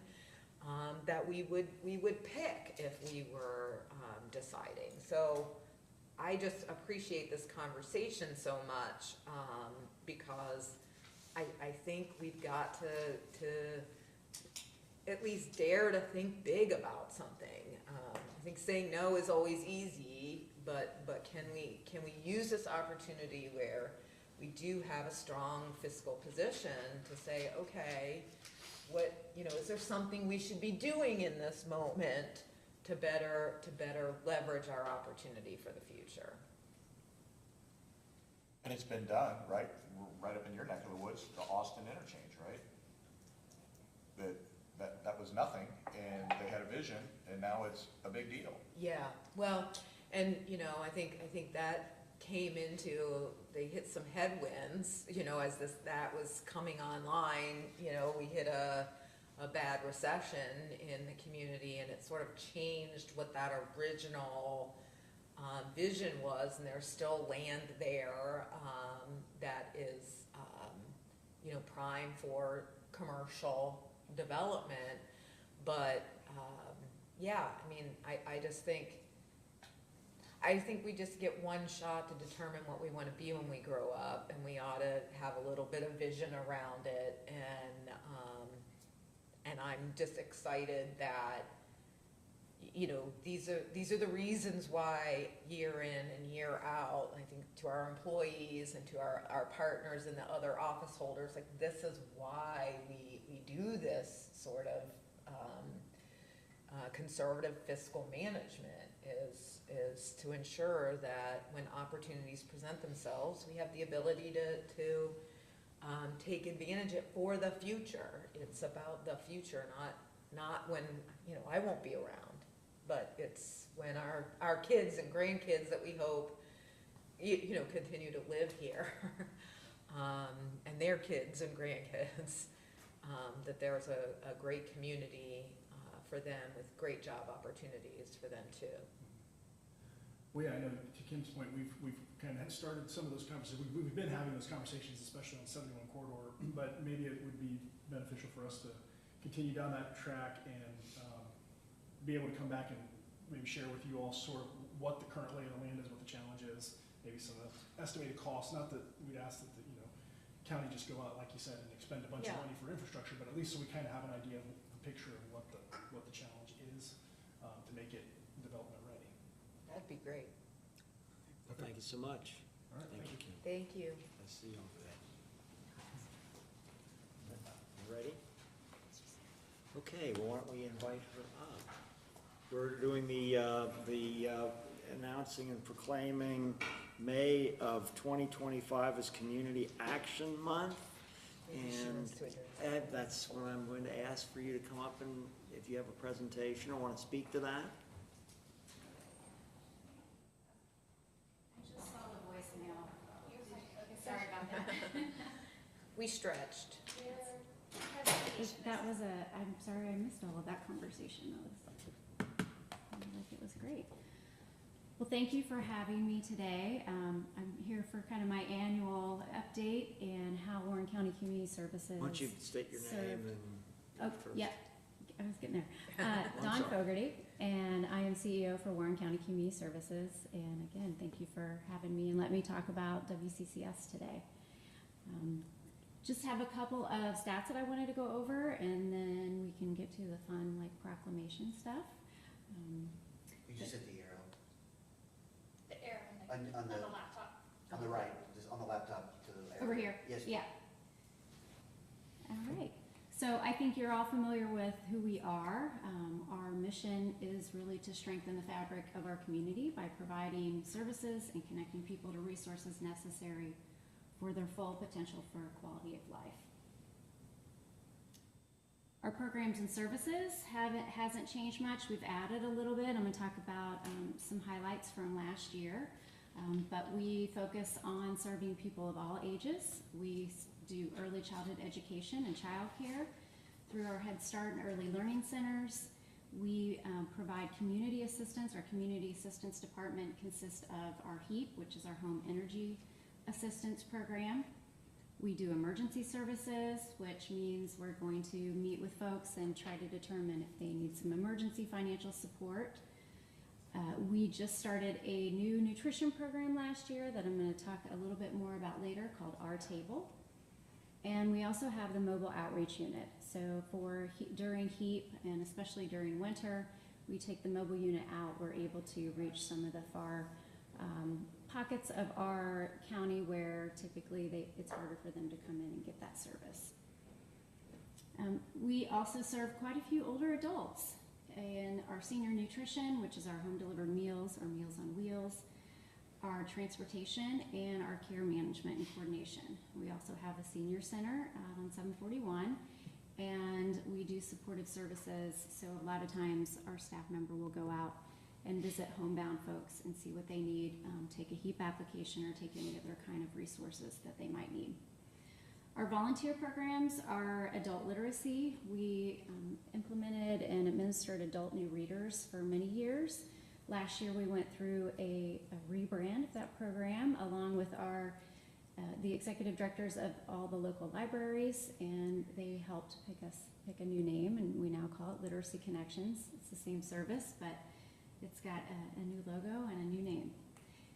that we would pick if we were deciding. So I just appreciate this conversation so much because I think we've got to at least dare to think big about something. I think saying no is always easy, but can we use this opportunity where we do have a strong fiscal position to say, okay, what, you know, is there something we should be doing in this moment to better leverage our opportunity for the future? And it's been done, right? Right up in your neck of the woods, the Austin interchange, right? That was nothing, and they had a vision, and now it's a big deal. Yeah, well, and, you know, I think that came into, they hit some headwinds, you know, as that was coming online, you know, we hit a bad recession in the community, and it sort of changed what that original vision was, and there's still land there that is, you know, prime for commercial development, but yeah, I mean, I think we just get one shot to determine what we want to be when we grow up, and we ought to have a little bit of vision around it, and I'm just excited that, you know, these are the reasons why year in and year out, I think to our employees and to our partners and the other office holders, like, this is why we do this sort of conservative fiscal management is to ensure that when opportunities present themselves, we have the ability to take advantage of it for the future. It's about the future, not when, you know, I won't be around, but it's when our kids and grandkids that we hope, you know, continue to live here, and their kids and grandkids, that there's a great community for them with great job opportunities for them too. Well, yeah, I know, to Kim's point, we've kind of started some of those conversations. We've been having those conversations, especially on 71 corridor, but maybe it would be beneficial for us to continue down that track and be able to come back and maybe share with you all sort of what the current lay of the land is, what the challenge is, maybe some of the estimated costs. Not that we'd ask that the, you know, county just go out, like you said, and expend a bunch of money for infrastructure, but at least so we kind of have an idea of a picture of what the challenge is to make it development ready. That'd be great. Thank you so much. All right, thank you. Kim. Thank you. I see you over there. You ready? Okay, well, why don't we invite her up? We're doing the announcing and proclaiming May of 2025 as Community Action Month. And Ed, that's what I'm going to ask for you to come up, and if you have a presentation or want to speak to that. I just saw the voicemail. Okay, sorry about that. We stretched. That was I'm sorry I missed all of that conversation. It was great. Well, thank you for having me today. I'm here for kind of my annual update and how Warren County Community Services. Why don't you state your name and. Oh, first. yeah, I was getting there. I'm Dawn sorry. Fogarty, and I am CEO for Warren County Community Services. And again, thank you for having me and let me talk about WCCS today. Just have a couple of stats that I wanted to go over, and then we can get to the fun, like, proclamation stuff. You just hit the arrow The arrow on on the laptop. on the right, just on the laptop to the arrow. Over here? Yes. Yeah. All right. So I think you're all familiar with who we are. Our mission is really to strengthen the fabric of our community by providing services and connecting people to resources necessary for their full potential for quality of life. Our programs and services hasn't changed much. We've added a little bit. I'm going to talk about some highlights from last year. But we focus on serving people of all ages. We do early childhood education and childcare through our Head Start and Early Learning Centers. We provide community assistance. Our community assistance department consists of our HEAP, which is our Home Energy Assistance Program. We do emergency services, which means we're going to meet with folks and try to determine if they need some emergency financial support. We just started a new nutrition program last year that I'm going to talk a little bit more about later, called Our Table. And we also have the mobile outreach unit. So during HEAP and especially during winter, we take the mobile unit out. We're able to reach some of the far pockets of our county where typically it's harder for them to come in and get that service. We also serve quite a few older adults in our senior nutrition, which is our home delivered meals, or Meals on Wheels, our transportation, and our care management and coordination. We also have a senior center on 741, and we do supportive services. So a lot of times our staff member will go out and visit homebound folks and see what they need, take a HEAP application, or take any other kind of resources that they might need. Our volunteer programs are adult literacy. We implemented and administered adult new readers for many years. Last year we went through a rebrand of that program along with the executive directors of all the local libraries, and they helped pick a new name, and we now call it Literacy Connections. It's the same service, but it's got a new logo and a new name.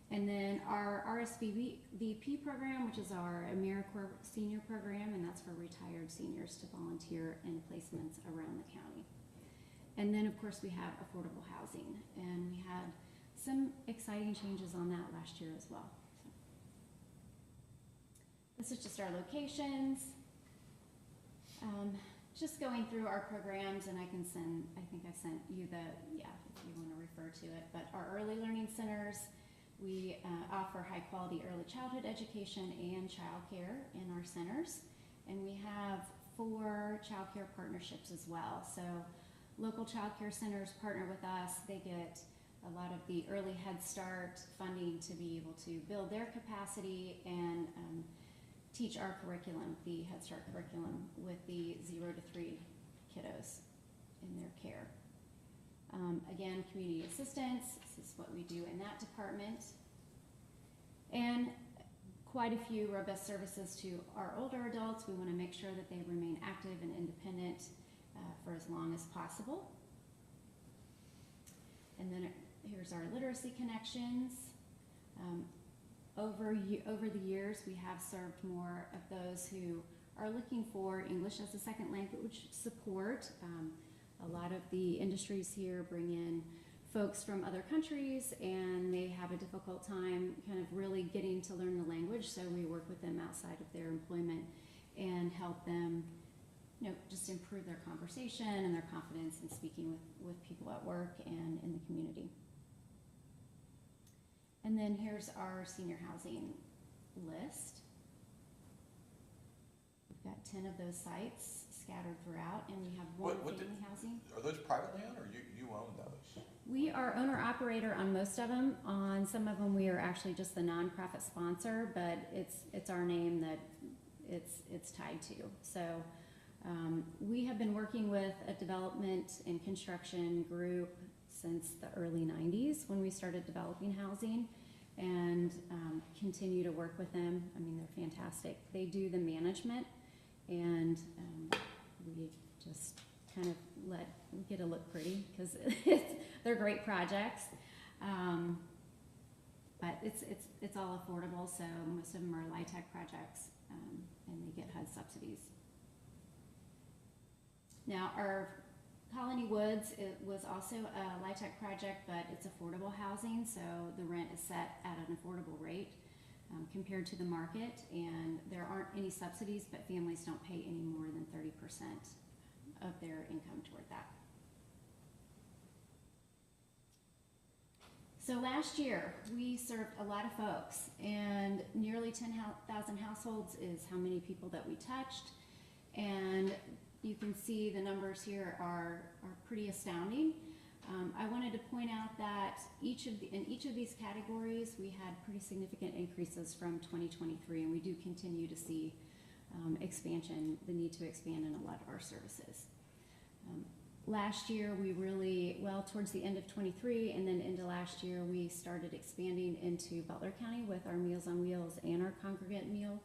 And then our RSVP program, which is our AmeriCorps senior program, and that's for retired seniors to volunteer in placements around the county. And then of course we have affordable housing, and we had some exciting changes on that last year as well. So, this is just our locations. Just going through our programs, and I think I sent you if you want to refer to it, but our early learning centers, we offer high quality early childhood education and childcare in our centers, and we have 4 childcare partnerships as well. So local childcare centers partner with us. They get a lot of the early Head Start funding to be able to build their capacity and teach our curriculum, the Head Start curriculum, with the 0 to 3 kiddos in their care. Again, community assistance, this is what we do in that department. And quite a few robust services to our older adults. We want to make sure that they remain active and independent for as long as possible. And then here's our literacy connections. Over the years, we have served more of those who are looking for English as a second language support. A lot of the industries here bring in folks from other countries, and they have a difficult time kind of really getting to learn the language, so we work with them outside of their employment and help them, just improve their conversation and their confidence in speaking with people at work and in the community. And then here's our senior housing list. We've got 10 of those sites scattered throughout, and we have one family housing. Are those privately owned, or you own those? We are owner-operator on most of them. On some of them, we are actually just the nonprofit sponsor, but it's our name that it's tied to. So we have been working with a development and construction group since the early 90s when we started developing housing, and continue to work with them. I mean, they're fantastic. They do the management, and we just kind of get to look pretty because they're great projects. But it's all affordable, so most of them are LIHTC projects, and they get HUD subsidies. Now, our Colony Woods, it was also a LIHTC project, but it's affordable housing, so the rent is set at an affordable rate. compared to the market, and there aren't any subsidies, but families don't pay any more than 30% of their income toward that. So last year, we served a lot of folks, and nearly 10,000 households is how many people that we touched. And you can see the numbers here are pretty astounding. I wanted to point out that in each of these categories, we had pretty significant increases from 2023, and we do continue to see expansion, the need to expand in a lot of our services. Last year, we really, towards the end of 23 and then into last year, we started expanding into Butler County with our Meals on Wheels and our congregate meal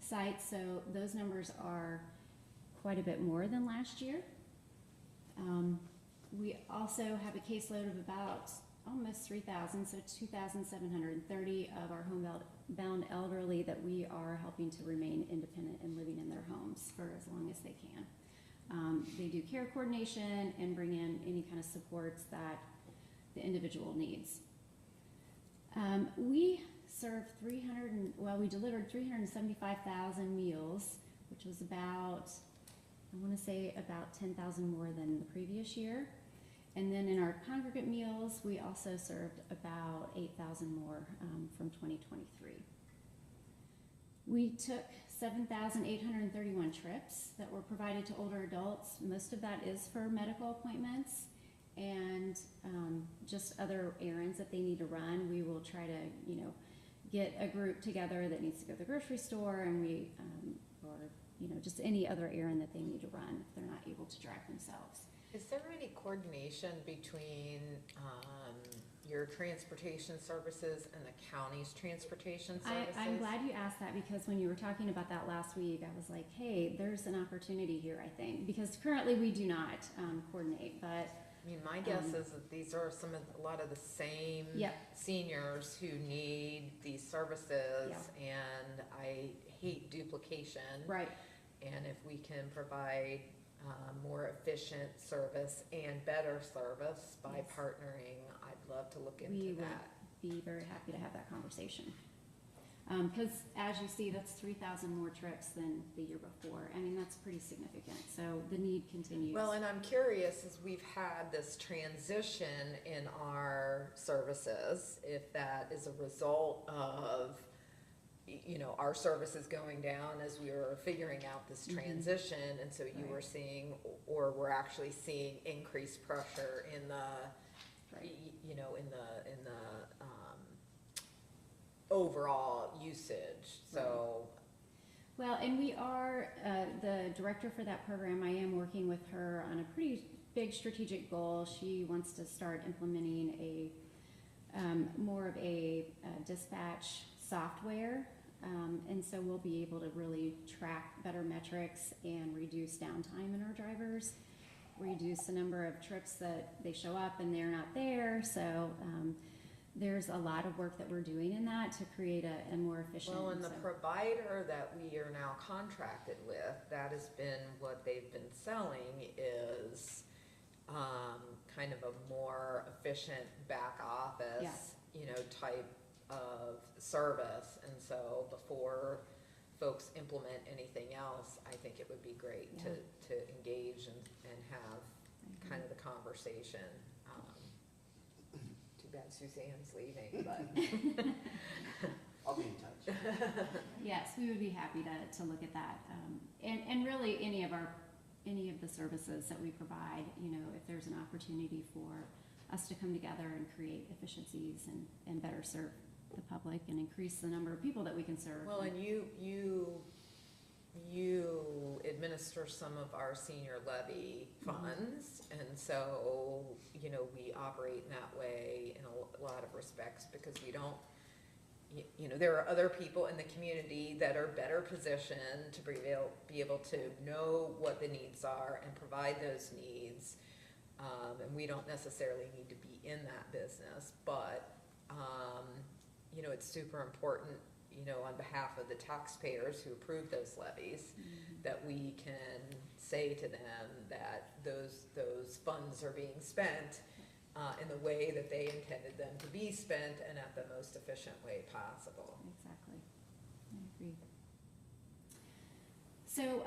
sites. So those numbers are quite a bit more than last year. We also have a caseload of about almost 3,000, so 2,730 of our homebound elderly that we are helping to remain independent and living in their homes for as long as they can. They do care coordination and bring in any kind of supports that the individual needs. We served we delivered 375,000 meals, which was about, I want to say about 10,000 more than the previous year. And then in our congregate meals, we also served about 8,000 more from 2023. We took 7,831 trips that were provided to older adults. Most of that is for medical appointments and just other errands that they need to run. We will try to, get a group together that needs to go to the grocery store, and or just any other errand that they need to run if they're not able to drive themselves. Is there any coordination between your transportation services and the county's transportation services? I'm glad you asked that, because when you were talking about that last week, I was like, hey, there's an opportunity here, I think, because currently we do not coordinate, but I mean, my guess is that these are a lot of the same seniors who need these services, and I hate duplication. Right. And if we can provide more efficient service and better service by partnering, I'd love to look into that. We would be very happy to have that conversation. Because as you see, that's 3,000 more trips than the year before. I mean, that's pretty significant. So the need continues. Well, and I'm curious, as we've had this transition in our services, if that is a result of our services going down as we were figuring out this transition, and so you were seeing, or we're actually seeing increased pressure in the, in the overall usage. So. Well, and we are, the director for that program, I am working with her on a pretty big strategic goal. She wants to start implementing a, more of a dispatch software. And so we'll be able to really track better metrics and reduce downtime in our drivers, reduce the number of trips that they show up and they're not there. So there's a lot of work that we're doing in that to create a more efficient. Well, and the provider that we are now contracted with, that has been what they've been selling is kind of a more efficient back office, type of service. And so before folks implement anything else, I think it would be great to engage and have kind of the conversation. Too bad Suzanne's leaving, but I'll be in touch. Yes, we would be happy to look at that. And really any of the services that we provide, if there's an opportunity for us to come together and create efficiencies and better serve the public and increase the number of people that we can serve. well, and you administer some of our senior levy funds, and so, we operate in that way in a lot of respects, because we don't, there are other people in the community that are better positioned to be able to know what the needs are and provide those needs, and we don't necessarily need to be in that business, but, it's super important, on behalf of the taxpayers who approve those levies, that we can say to them that those funds are being spent in the way that they intended them to be spent and at the most efficient way possible. Exactly. I agree. So,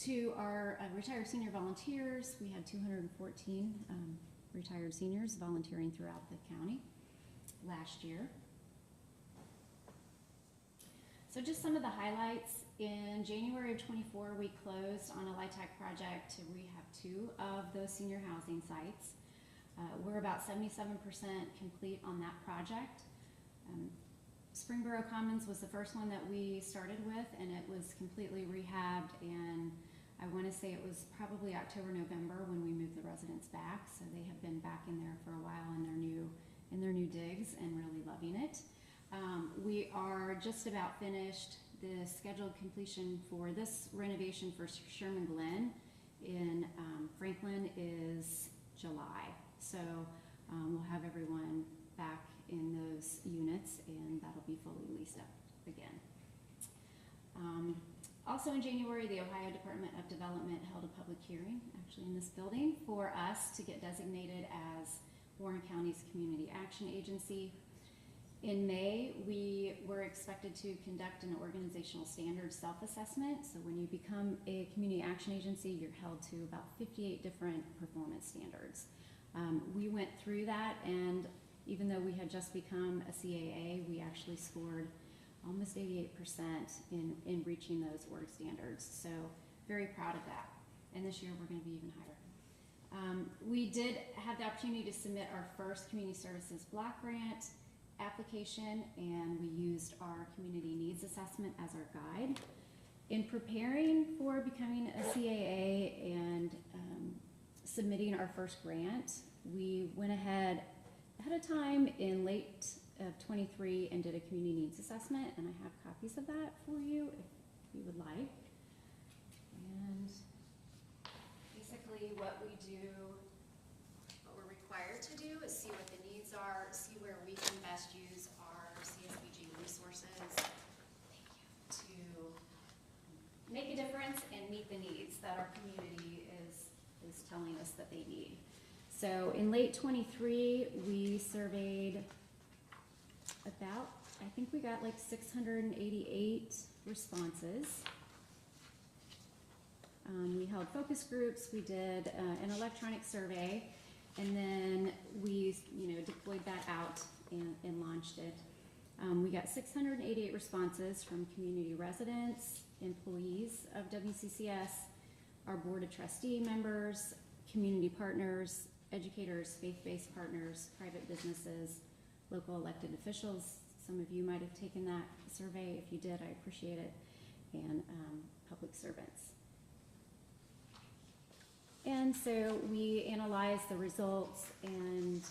to our retired senior volunteers, we had 214 retired seniors volunteering throughout the county last year. So just some of the highlights. In January of '24, we closed on a LIHTC project to rehab 2 of those senior housing sites. We're about 77% complete on that project. Springboro Commons was the first one that we started with, and it was completely rehabbed, and I want to say it was probably October, November when we moved the residents back, so they have been back in there for a while in their new digs and really loving it. We are just about finished. The scheduled completion for this renovation for Sherman Glen in Franklin is July. So we'll have everyone back in those units, and that'll be fully leased up again. Also in January, the Ohio Department of Development held a public hearing, actually in this building, for us to get designated as Warren County's Community Action Agency. In May, we were expected to conduct an organizational standards self-assessment. So when you become a community action agency, you're held to about 58 different performance standards. We went through that, and even though we had just become a CAA, we actually scored almost 88% in reaching those org standards. So very proud of that. And this year we're going to be even higher. We did have the opportunity to submit our first community services block grant application, and we used our community needs assessment as our guide. In preparing for becoming a CAA and submitting our first grant, we went ahead of time in late of 23 and did a community needs assessment, and I have copies of that for you if you would like. And basically what we do, what we're required to do is see what the needs are, see where we can best use our CSBG resources to make a difference and meet the needs that our community is telling us that they need. So in late 23, we surveyed about, I think we got like 688 responses. We held focus groups, we did an electronic survey, and then we deployed that out and launched it. We got 688 responses from community residents, employees of WCCS, our board of trustee members, community partners, educators, faith-based partners, private businesses, local elected officials. Some of you might have taken that survey. If you did, I appreciate it. And public servants. And so we analyzed the results and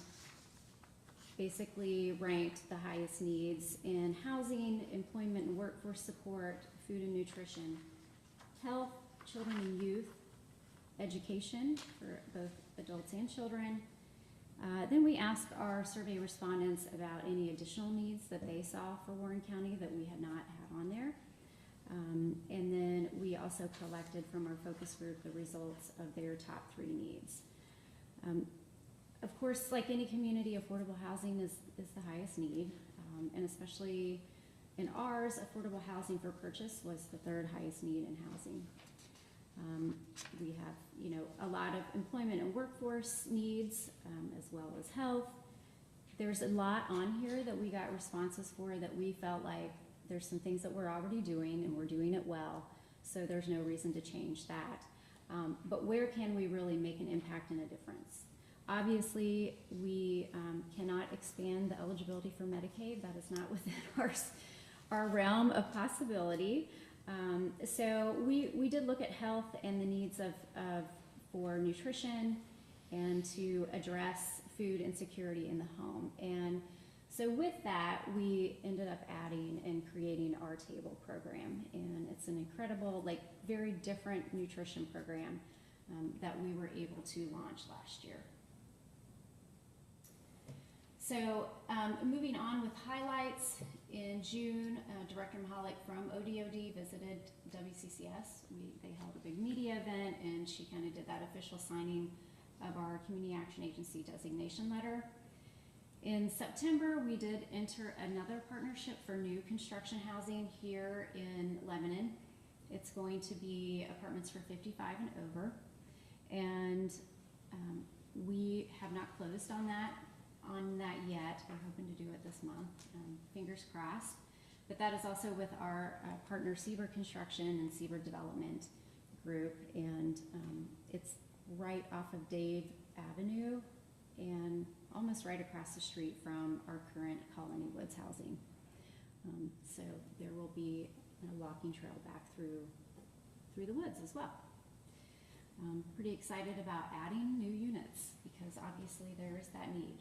basically ranked the highest needs in housing, employment and workforce support, food and nutrition, health, children and youth, education for both adults and children. Then we asked our survey respondents about any additional needs that they saw for Warren County that we had not had on there. And then we also collected from our focus group the results of their top 3 needs. Of course, like any community, affordable housing is the highest need, and especially in ours, affordable housing for purchase was the 3rd highest need in housing. We have, a lot of employment and workforce needs, as well as health. There's a lot on here that we got responses for that we felt like there's some things that we're already doing and we're doing it well, so there's no reason to change that. But where can we really make an impact and a difference? Obviously, we cannot expand the eligibility for Medicaid. That is not within our realm of possibility. So we did look at health and the needs for nutrition and to address food insecurity in the home. And so with that, we ended up adding and creating our table program. And it's an incredible, very different nutrition program that we were able to launch last year. So moving on with highlights, in June, Director Mahalik from ODOD visited WCCS. They held a big media event, and she kind of did that official signing of our Community Action Agency designation letter. In September, we did enter another partnership for new construction housing here in Lebanon. It's going to be apartments for 55 and over. And we have not closed on that yet. We're hoping to do it this month, fingers crossed. But that is also with our partner Seabird Construction and Seabird Development Group, and it's right off of Dave Avenue and almost right across the street from our current Colony Woods housing. So there will be a walking trail back through the woods as well. Pretty excited about adding new units because obviously there is that need.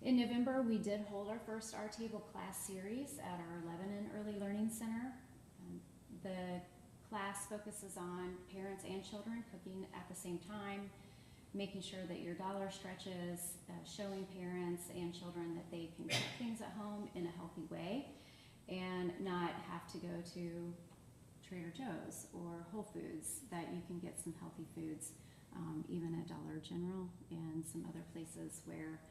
In November, we did hold our first Our Table class series at our Lebanon Early Learning Center. The class focuses on parents and children cooking at the same time, making sure that your dollar stretches, showing parents and children that they can cook things at home in a healthy way and not have to go to Trader Joe's or Whole Foods, that you can get some healthy foods even at Dollar General and some other places where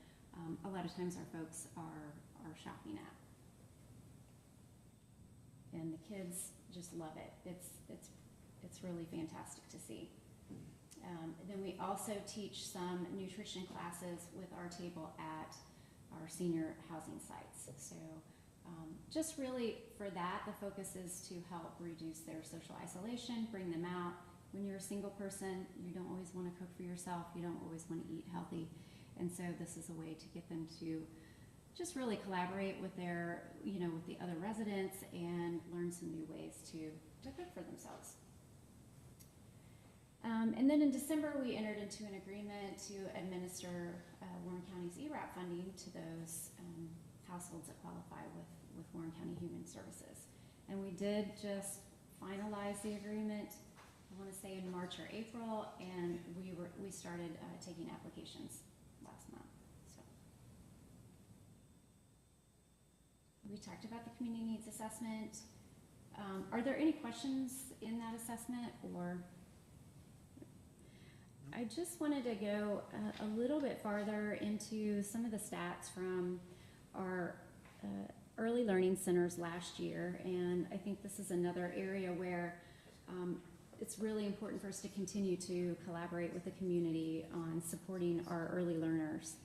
a lot of times our folks are shopping at. And the kids just love it. It's really fantastic to see. Then we also teach some nutrition classes with Our Table at our senior housing sites. So just really for that, the focus is to help reduce their social isolation, bring them out. When you're a single person, you don't always want to cook for yourself. You don't always want to eat healthy. And so this is a way to get them to just really collaborate with their, with the other residents and learn some new ways to cook for themselves. And then in December, we entered into an agreement to administer Warren County's ERAP funding to those households that qualify with Warren County Human Services. And we did just finalize the agreement, I want to say in March or April, and we started taking applications last month. So we talked about the community needs assessment. Are there any questions in that assessment, or? I just wanted to go a little bit farther into some of the stats from our early learning centers last year, and I think this is another area where it's really important for us to continue to collaborate with the community on supporting our early learners.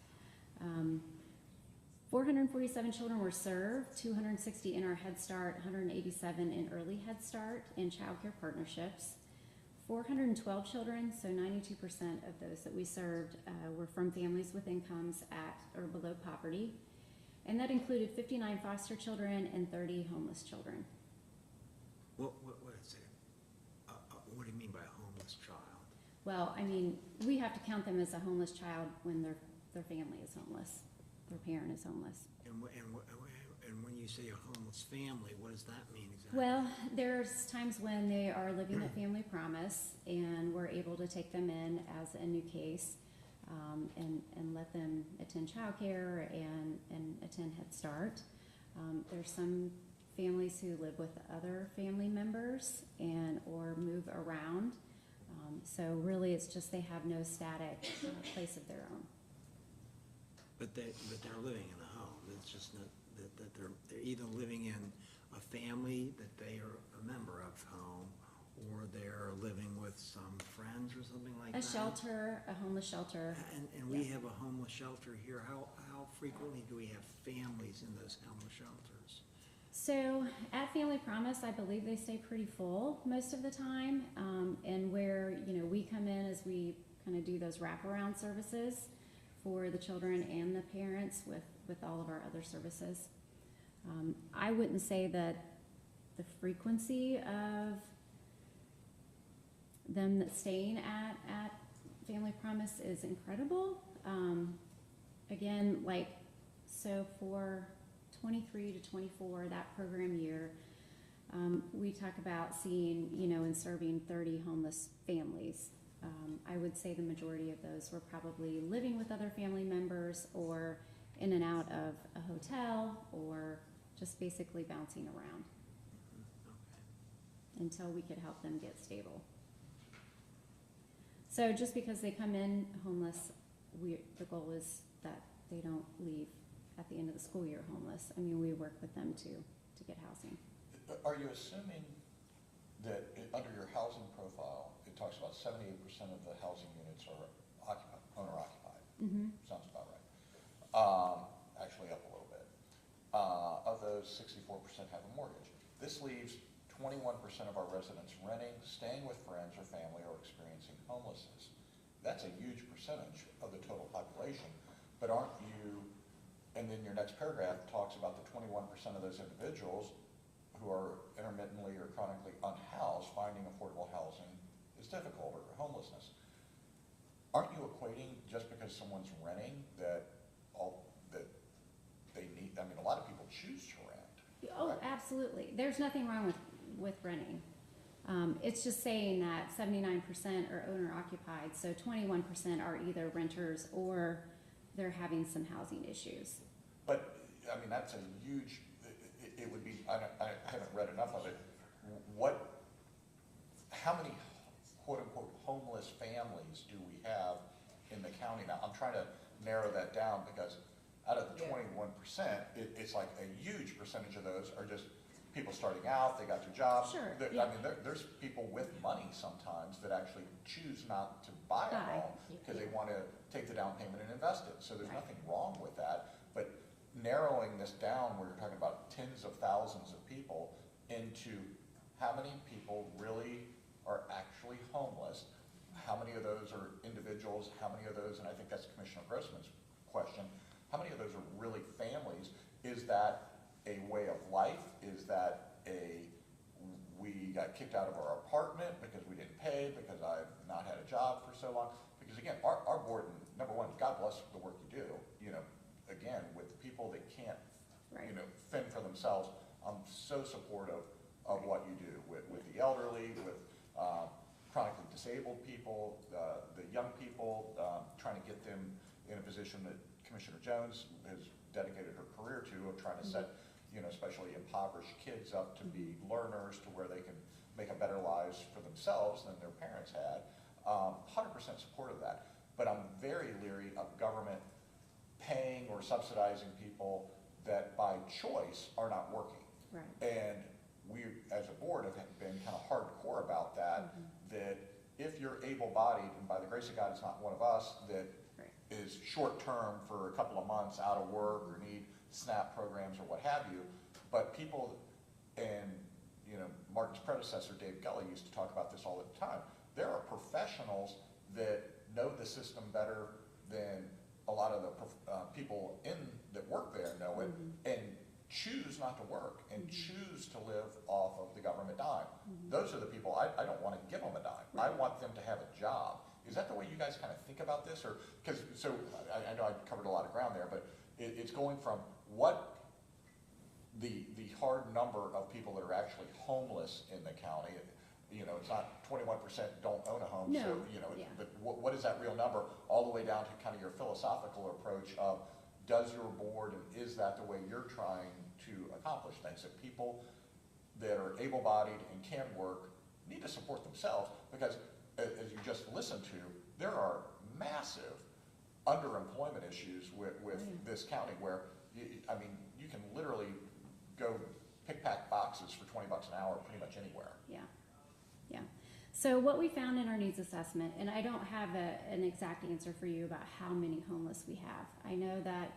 447 children were served, 260 in our Head Start, 187 in Early Head Start and Child Care Partnerships. 412 children, so 92% of those that we served were from families with incomes at or below poverty. And that included 59 foster children and 30 homeless children. What is it? What do you mean by a homeless child? Well, I mean, we have to count them as a homeless child when their family is homeless, their parent is homeless. And when you say a homeless family, what does that mean exactly? Well, there's times when they are living at Family Promise, and we're able to take them in as a new case and let them attend childcare and attend Head Start. There's some families who live with other family members or move around. So really, it's just they have no static place of their own. But they're living in a home. It's just not that they're either living in a family that they are a member of home, or they're living with some friends or something like that. A shelter, a homeless shelter. And we have a homeless shelter here. How frequently do we have families in those homeless shelters? So at Family Promise, I believe they stay pretty full most of the time. And where, we come in as we kind of do those wraparound services for the children and the parents with all of our other services. I wouldn't say that the frequency of them staying at Family Promise is incredible. Again, so for 23 to 24, that program year, we talk about seeing, and serving 30 homeless families. I would say the majority of those were probably living with other family members or in and out of a hotel or just basically bouncing around until we could help them get stable. So just because they come in homeless, the goal is that they don't leave at the end of the school year homeless. I mean, we work with them to get housing. Are you assuming that under your housing profile, it talks about 78% of the housing units are occupied, owner occupied? Mm-hmm. Sounds about right. Actually up a little bit. Of those, 64% have a mortgage. This leaves 21% of our residents renting, staying with friends or family, or experiencing homelessness. That's a huge percentage of the total population, but aren't you, and then your next paragraph talks about the 21% of those individuals who are intermittently or chronically unhoused, finding affordable housing is difficult, or homelessness. Aren't you equating just because someone's renting that they need, I mean, a lot of people choose to rent. Oh, correct? absolutely. There's nothing wrong with renting. It's just saying that 79% are owner occupied, so 21% are either renters or they're having some housing issues. But, I mean, that's a huge, it would be, I haven't read enough of it. How many quote-unquote homeless families do we have in the county now? I'm trying to narrow that down because out of the Yeah. 21%, it's like a huge percentage of those are just people starting out, they got their jobs. Sure, I yeah. mean, there's people with money sometimes that actually choose not to buy a Buy, home because they yeah. want to take the down payment and invest it. So there's Right. nothing wrong with that. But narrowing this down, where you're talking about tens of thousands of people, into how many people really are actually homeless, how many of those are individuals, how many of those, and I think that's Commissioner Grossman's question, how many of those are really families? Is that a way of life? Is that we got kicked out of our apartment because we didn't pay, because I've not had a job for so long? Because again, our board, number one, God bless the work you do, again, with the people that can't, Right. fend for themselves. I'm so supportive of what you do with the elderly, with chronically disabled people, the young people, trying to get them in a position that Commissioner Jones has dedicated her career to, of trying to set, especially impoverished kids up to be learners, to where they can make a better lives for themselves than their parents had. 100% support of that. But I'm very leery of government paying or subsidizing people that by choice are not working. Right. And we, as a board, have been kind of hardcore about that, that if you're able-bodied, and by the grace of God, it's not one of us, that Right. is short-term for a couple of months out of work or need SNAP programs or what have you, but people, and Martin's predecessor, Dave Gully, used to talk about this all the time. There are professionals that know the system better than a lot of the people that work there know it, and choose not to work and choose to live off of the government dime. Those are the people, I don't want to give them a dime. I want them to have a job. Is that the way you guys kind of think about this? Or, I know I covered a lot of ground there, but it's going from what the hard number of people that are actually homeless in the county. It's not 21% don't own a home, No, so, yeah. but what is that real number, all the way down to kind of your philosophical approach of, does your board, and is that the way you're trying to accomplish things? That people that are able-bodied and can work need to support themselves, because as you just listened to, there are massive underemployment issues with this county, where, you can literally go pick-pack boxes for $20 an hour pretty much anywhere. Yeah. So what we found in our needs assessment, and I don't have an exact answer for you about how many homeless we have. I know that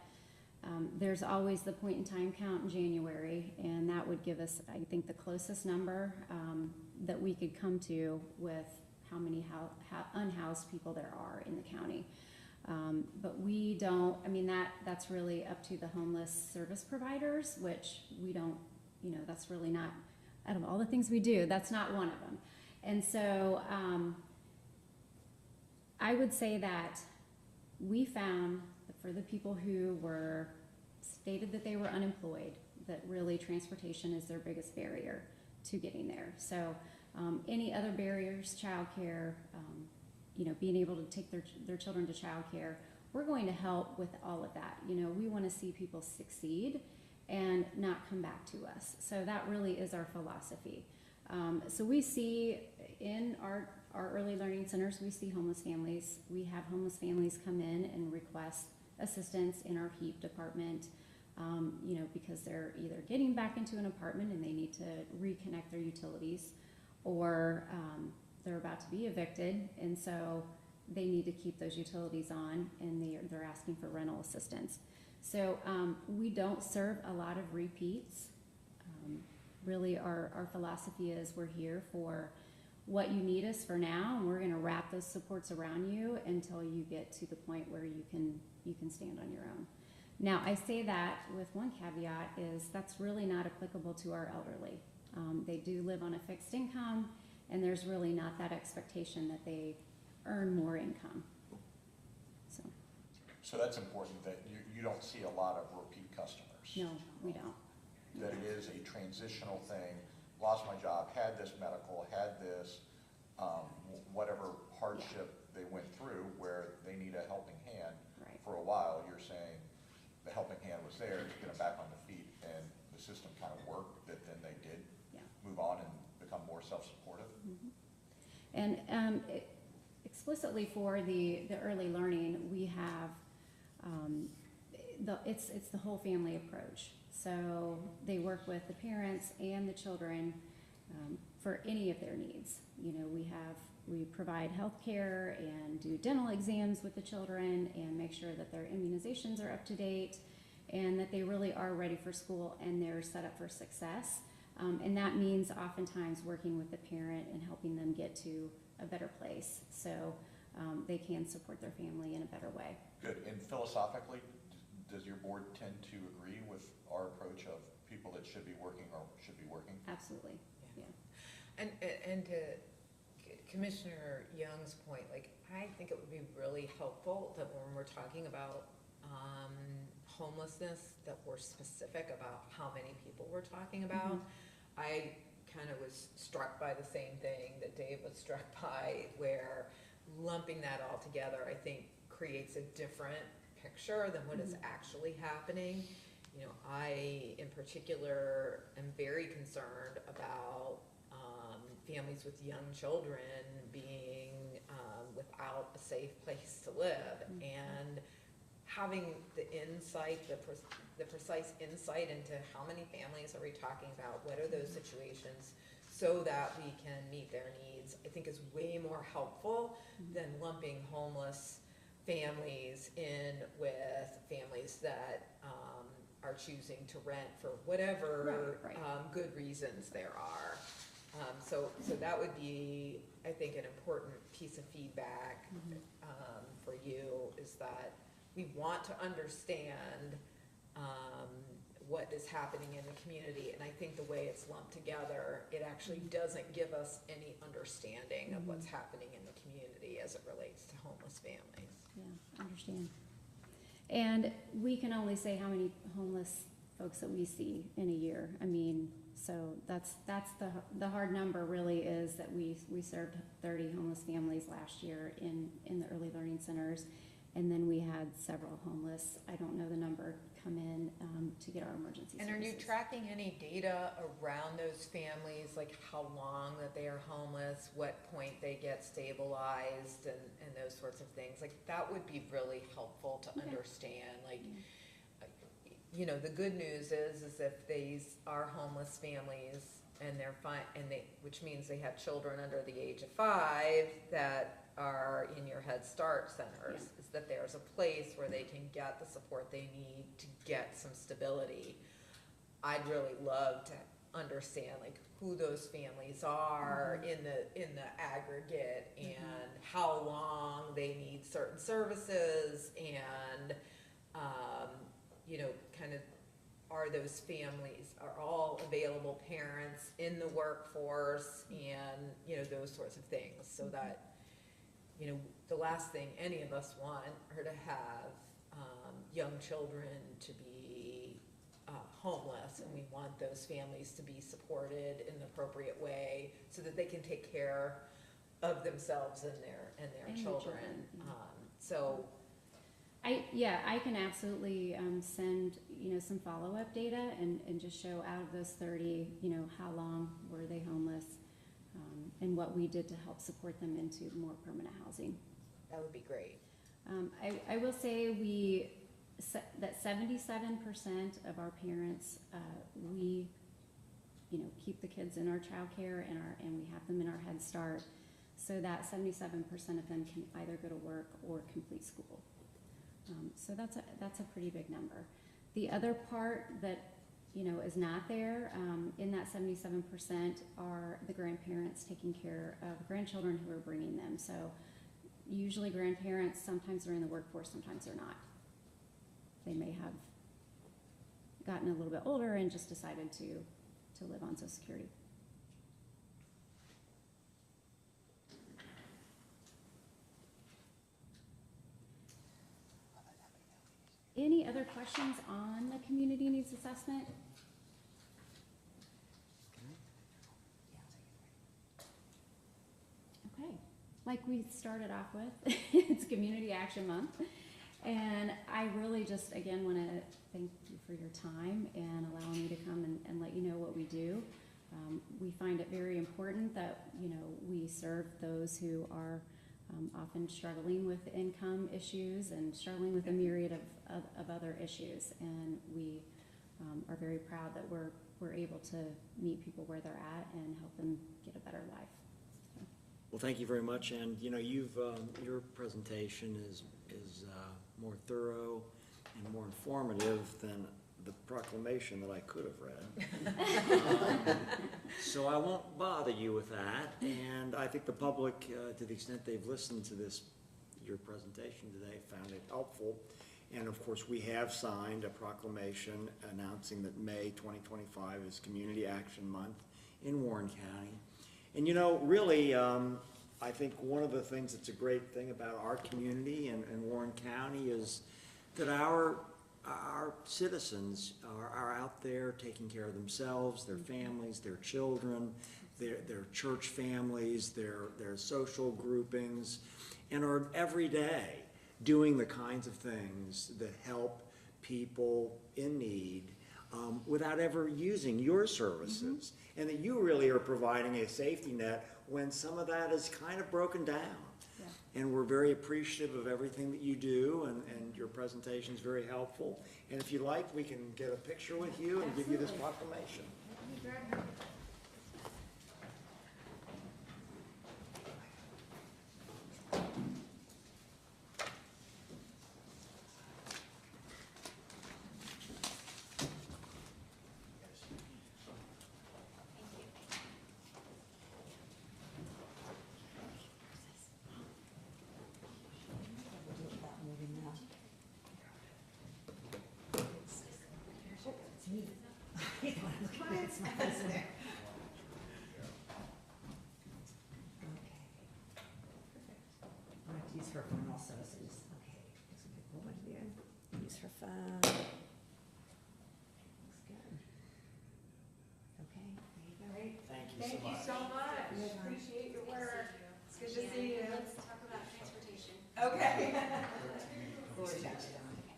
there's always the point in time count in January, and that would give us, I think, the closest number that we could come to with how many unhoused people there are in the county. But we don't, that's really up to the homeless service providers, which we don't, that's really not, out of all the things we do, that's not one of them. And so I would say that we found that for the people who were stated that they were unemployed, that really transportation is their biggest barrier to getting there. So any other barriers, childcare, being able to take their children to childcare, we're going to help with all of that. We want to see people succeed and not come back to us. So that really is our philosophy. So we see in our our early learning centers, we see homeless families. We have homeless families come in and request assistance in our HEAP department, you know, because they're either getting back into an apartment and they need to reconnect their utilities, or they're about to be evicted, and so they need to keep those utilities on, and they're asking for rental assistance. So we don't serve a lot of repeats. Really, our philosophy is we're here for what you need us for now, and we're going to wrap those supports around you until you get to the point where you can stand on your own. Now, I say that with one caveat, is that's really not applicable to our elderly. They do live on a fixed income, and there's really not that expectation that they earn more income. So that's important, that you don't see a lot of repeat customers. No, we don't. That it is a transitional thing, lost my job, had this medical, had this, whatever hardship they went through where they need a helping hand. Right. For a while, you're saying the helping hand was there to get them back on their feet, and the system kind of worked, that then they did Yeah. move on and become more self-supportive. Mm-hmm. And explicitly for the early learning, we have it's the whole family approach. So they work with the parents and the children for any of their needs. You know, we provide health care and do dental exams with the children and make sure that their immunizations are up to date and that they really are ready for school and they're set up for success. And that means oftentimes working with the parent and helping them get to a better place so they can support their family in a better way. Good, and philosophically, does your board tend to agree with our approach of people that should be working or should be working? Absolutely, yeah. And to Commissioner Young's point, like, I think it would be really helpful that when we're talking about homelessness, that we're specific about how many people we're talking about. Mm-hmm. I kind of was struck by the same thing that Dave was struck by, where lumping that all together, I think, creates a different picture than what is actually happening. You know, I, in particular, am very concerned about families with young children being without a safe place to live, and having the insight, the precise insight into how many families are we talking about, what are those situations, so that we can meet their needs, I think is way more helpful than lumping homeless families in with families that are choosing to rent for whatever Right. Good reasons there are. So that would be, I think, an important piece of feedback for you, is that we want to understand what is happening in the community, and I think the way it's lumped together, it actually doesn't give us any understanding of what's happening in the community as it relates to homeless families. Yeah, understand. And we can only say how many homeless folks that we see in a year. I mean, so that's the hard number really, is that we served 30 homeless families last year in the early learning centers, and then we had several homeless, I don't know the number, come in to get our emergency And services. are you tracking any data around those families, like how long that they are homeless, what point they get stabilized, and those sorts of things? Like, that would be really helpful to understand, like, you know, the good news is if these are homeless families and they're fine, which means they have children under the age of 5 that are in your Head Start centers, is that there's a place where they can get the support they need to get some stability. I'd really love to understand, like, who those families are in the aggregate, and how long they need certain services, and you know, kind of, are those families, are all available parents in the workforce, and, you know, those sorts of things, so that, you know, the last thing any of us want are to have young children to be homeless, and we want those families to be supported in an appropriate way so that they can take care of themselves and their children. So I can absolutely send, you know, some follow-up data and just show out of those 30, you know, how long were they homeless, and what we did to help support them into more permanent housing. That would be great. I will say that 77% of our parents, we, keep the kids in our childcare and we have them in our Head Start, so that 77% of them can either go to work or complete school. So that's a pretty big number. The other part that is not there in that 77% are the grandparents taking care of grandchildren who are bringing them. So usually grandparents, sometimes they're in the workforce, sometimes they're not. They may have gotten a little bit older and just decided to live on Social Security. Any other questions on the community needs assessment? Okay, like we started off with, it's Community Action Month. And I really just, again, want to thank you for your time and allowing me to come and let you know what we do. We find it very important that, we serve those who are often struggling with income issues and struggling with a myriad of other issues. And we are very proud that we're able to meet people where they're at and help them get a better life. So. Well, thank you very much, and you've your presentation is more thorough and more informative than the proclamation that I could have read. So I won't bother you with that, and I think the public, to the extent they've listened to your presentation today, found it helpful. And of course, we have signed a proclamation announcing that May 2025 is Community Action Month in Warren County. And really, I think one of the things that's a great thing about our community and Warren County is that our citizens are out there taking care of themselves, their families, their children, their church families, their social groupings, and are every day doing the kinds of things that help people in need without ever using your services. And that you really are providing a safety net when some of that is kind of broken down. Yeah. And we're very appreciative of everything that you do, and your presentation is very helpful. And if you like, we can get a picture with you and give you this proclamation. Use her phone also, so just, okay, just a whole bunch of you. Use her phone. Looks good. Okay, there you go. Great. Thank you Thank so you much. so much. We appreciate your work. It's good to see you. Let's talk about transportation. Okay.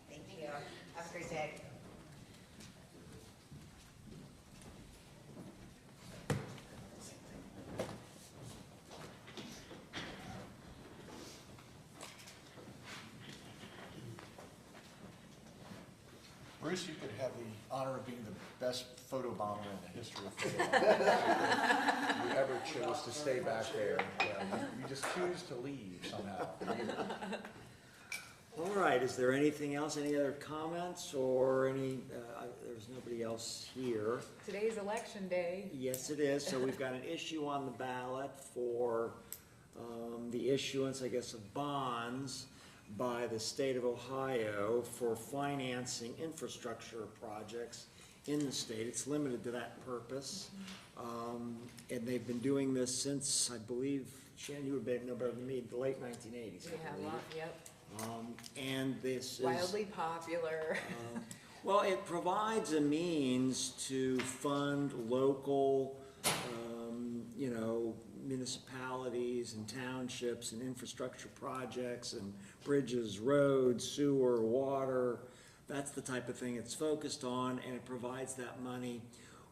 Thank you. Have a great day. Bruce, you could have the honor of being the best photo bomber in the history of photo bombing. You ever chose to stay back there. You just choose to leave somehow. All right, is there anything else, any other comments, or there's nobody else here. Today's election day. Yes, it is. So we've got an issue on the ballot for the issuance, I guess, of bonds by the state of Ohio for financing infrastructure projects in the state. It's limited to that purpose. And they've been doing this since, I believe, Shannon, you would know better than me, the late 1980s, We I have believe. yep. And this is Wildly popular. well, it provides a means to fund local, municipalities and townships and infrastructure projects and bridges, roads, sewer, water. That's the type of thing it's focused on, and it provides that money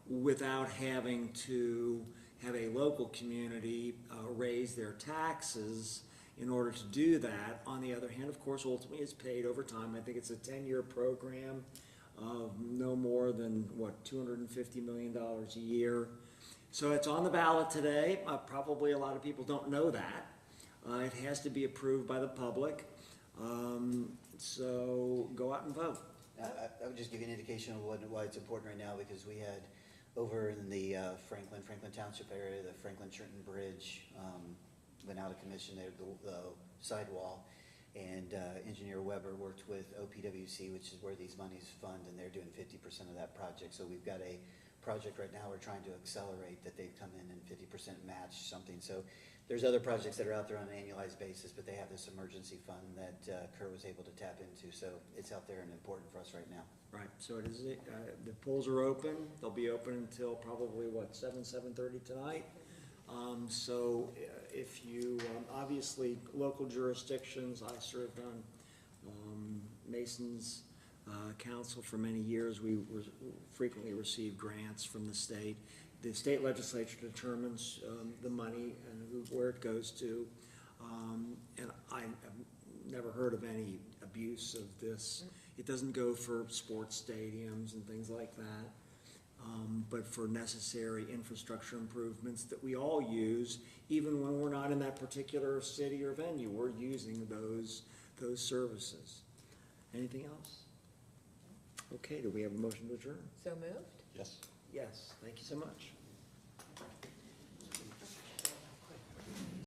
without having to have a local community raise their taxes in order to do that. On the other hand, of course, ultimately it's paid over time. I think it's a 10-year program of no more than, what, $250 million a year. So it's on the ballot today. Probably a lot of people don't know that. It has to be approved by the public. So go out and vote. I would just give you an indication of why it's important right now, because we had over in the Franklin Township area, the Franklin-Trenton Bridge went out of commission there, the sidewall, and Engineer Weber worked with OPWC, which is where these monies fund, and they're doing 50% of that project. So we've got a project right now we're trying to accelerate that they've come in and 50% match something. So there's other projects that are out there on an annualized basis, but they have this emergency fund that Kerr was able to tap into. So it's out there and important for us right now. Right, so it is, the polls are open. They'll be open until probably, what, 7:30 tonight? So if you, obviously, local jurisdictions, I served on Mason's council for many years. We frequently receive grants from the state. The state legislature determines the money and where it goes to. And I have never heard of any abuse of this. It doesn't go for sports stadiums and things like that. But for necessary infrastructure improvements that we all use, even when we're not in that particular city or venue, we're using those services. Anything else? Okay, do we have a motion to adjourn? So moved? Yes. Yes, thank you so much.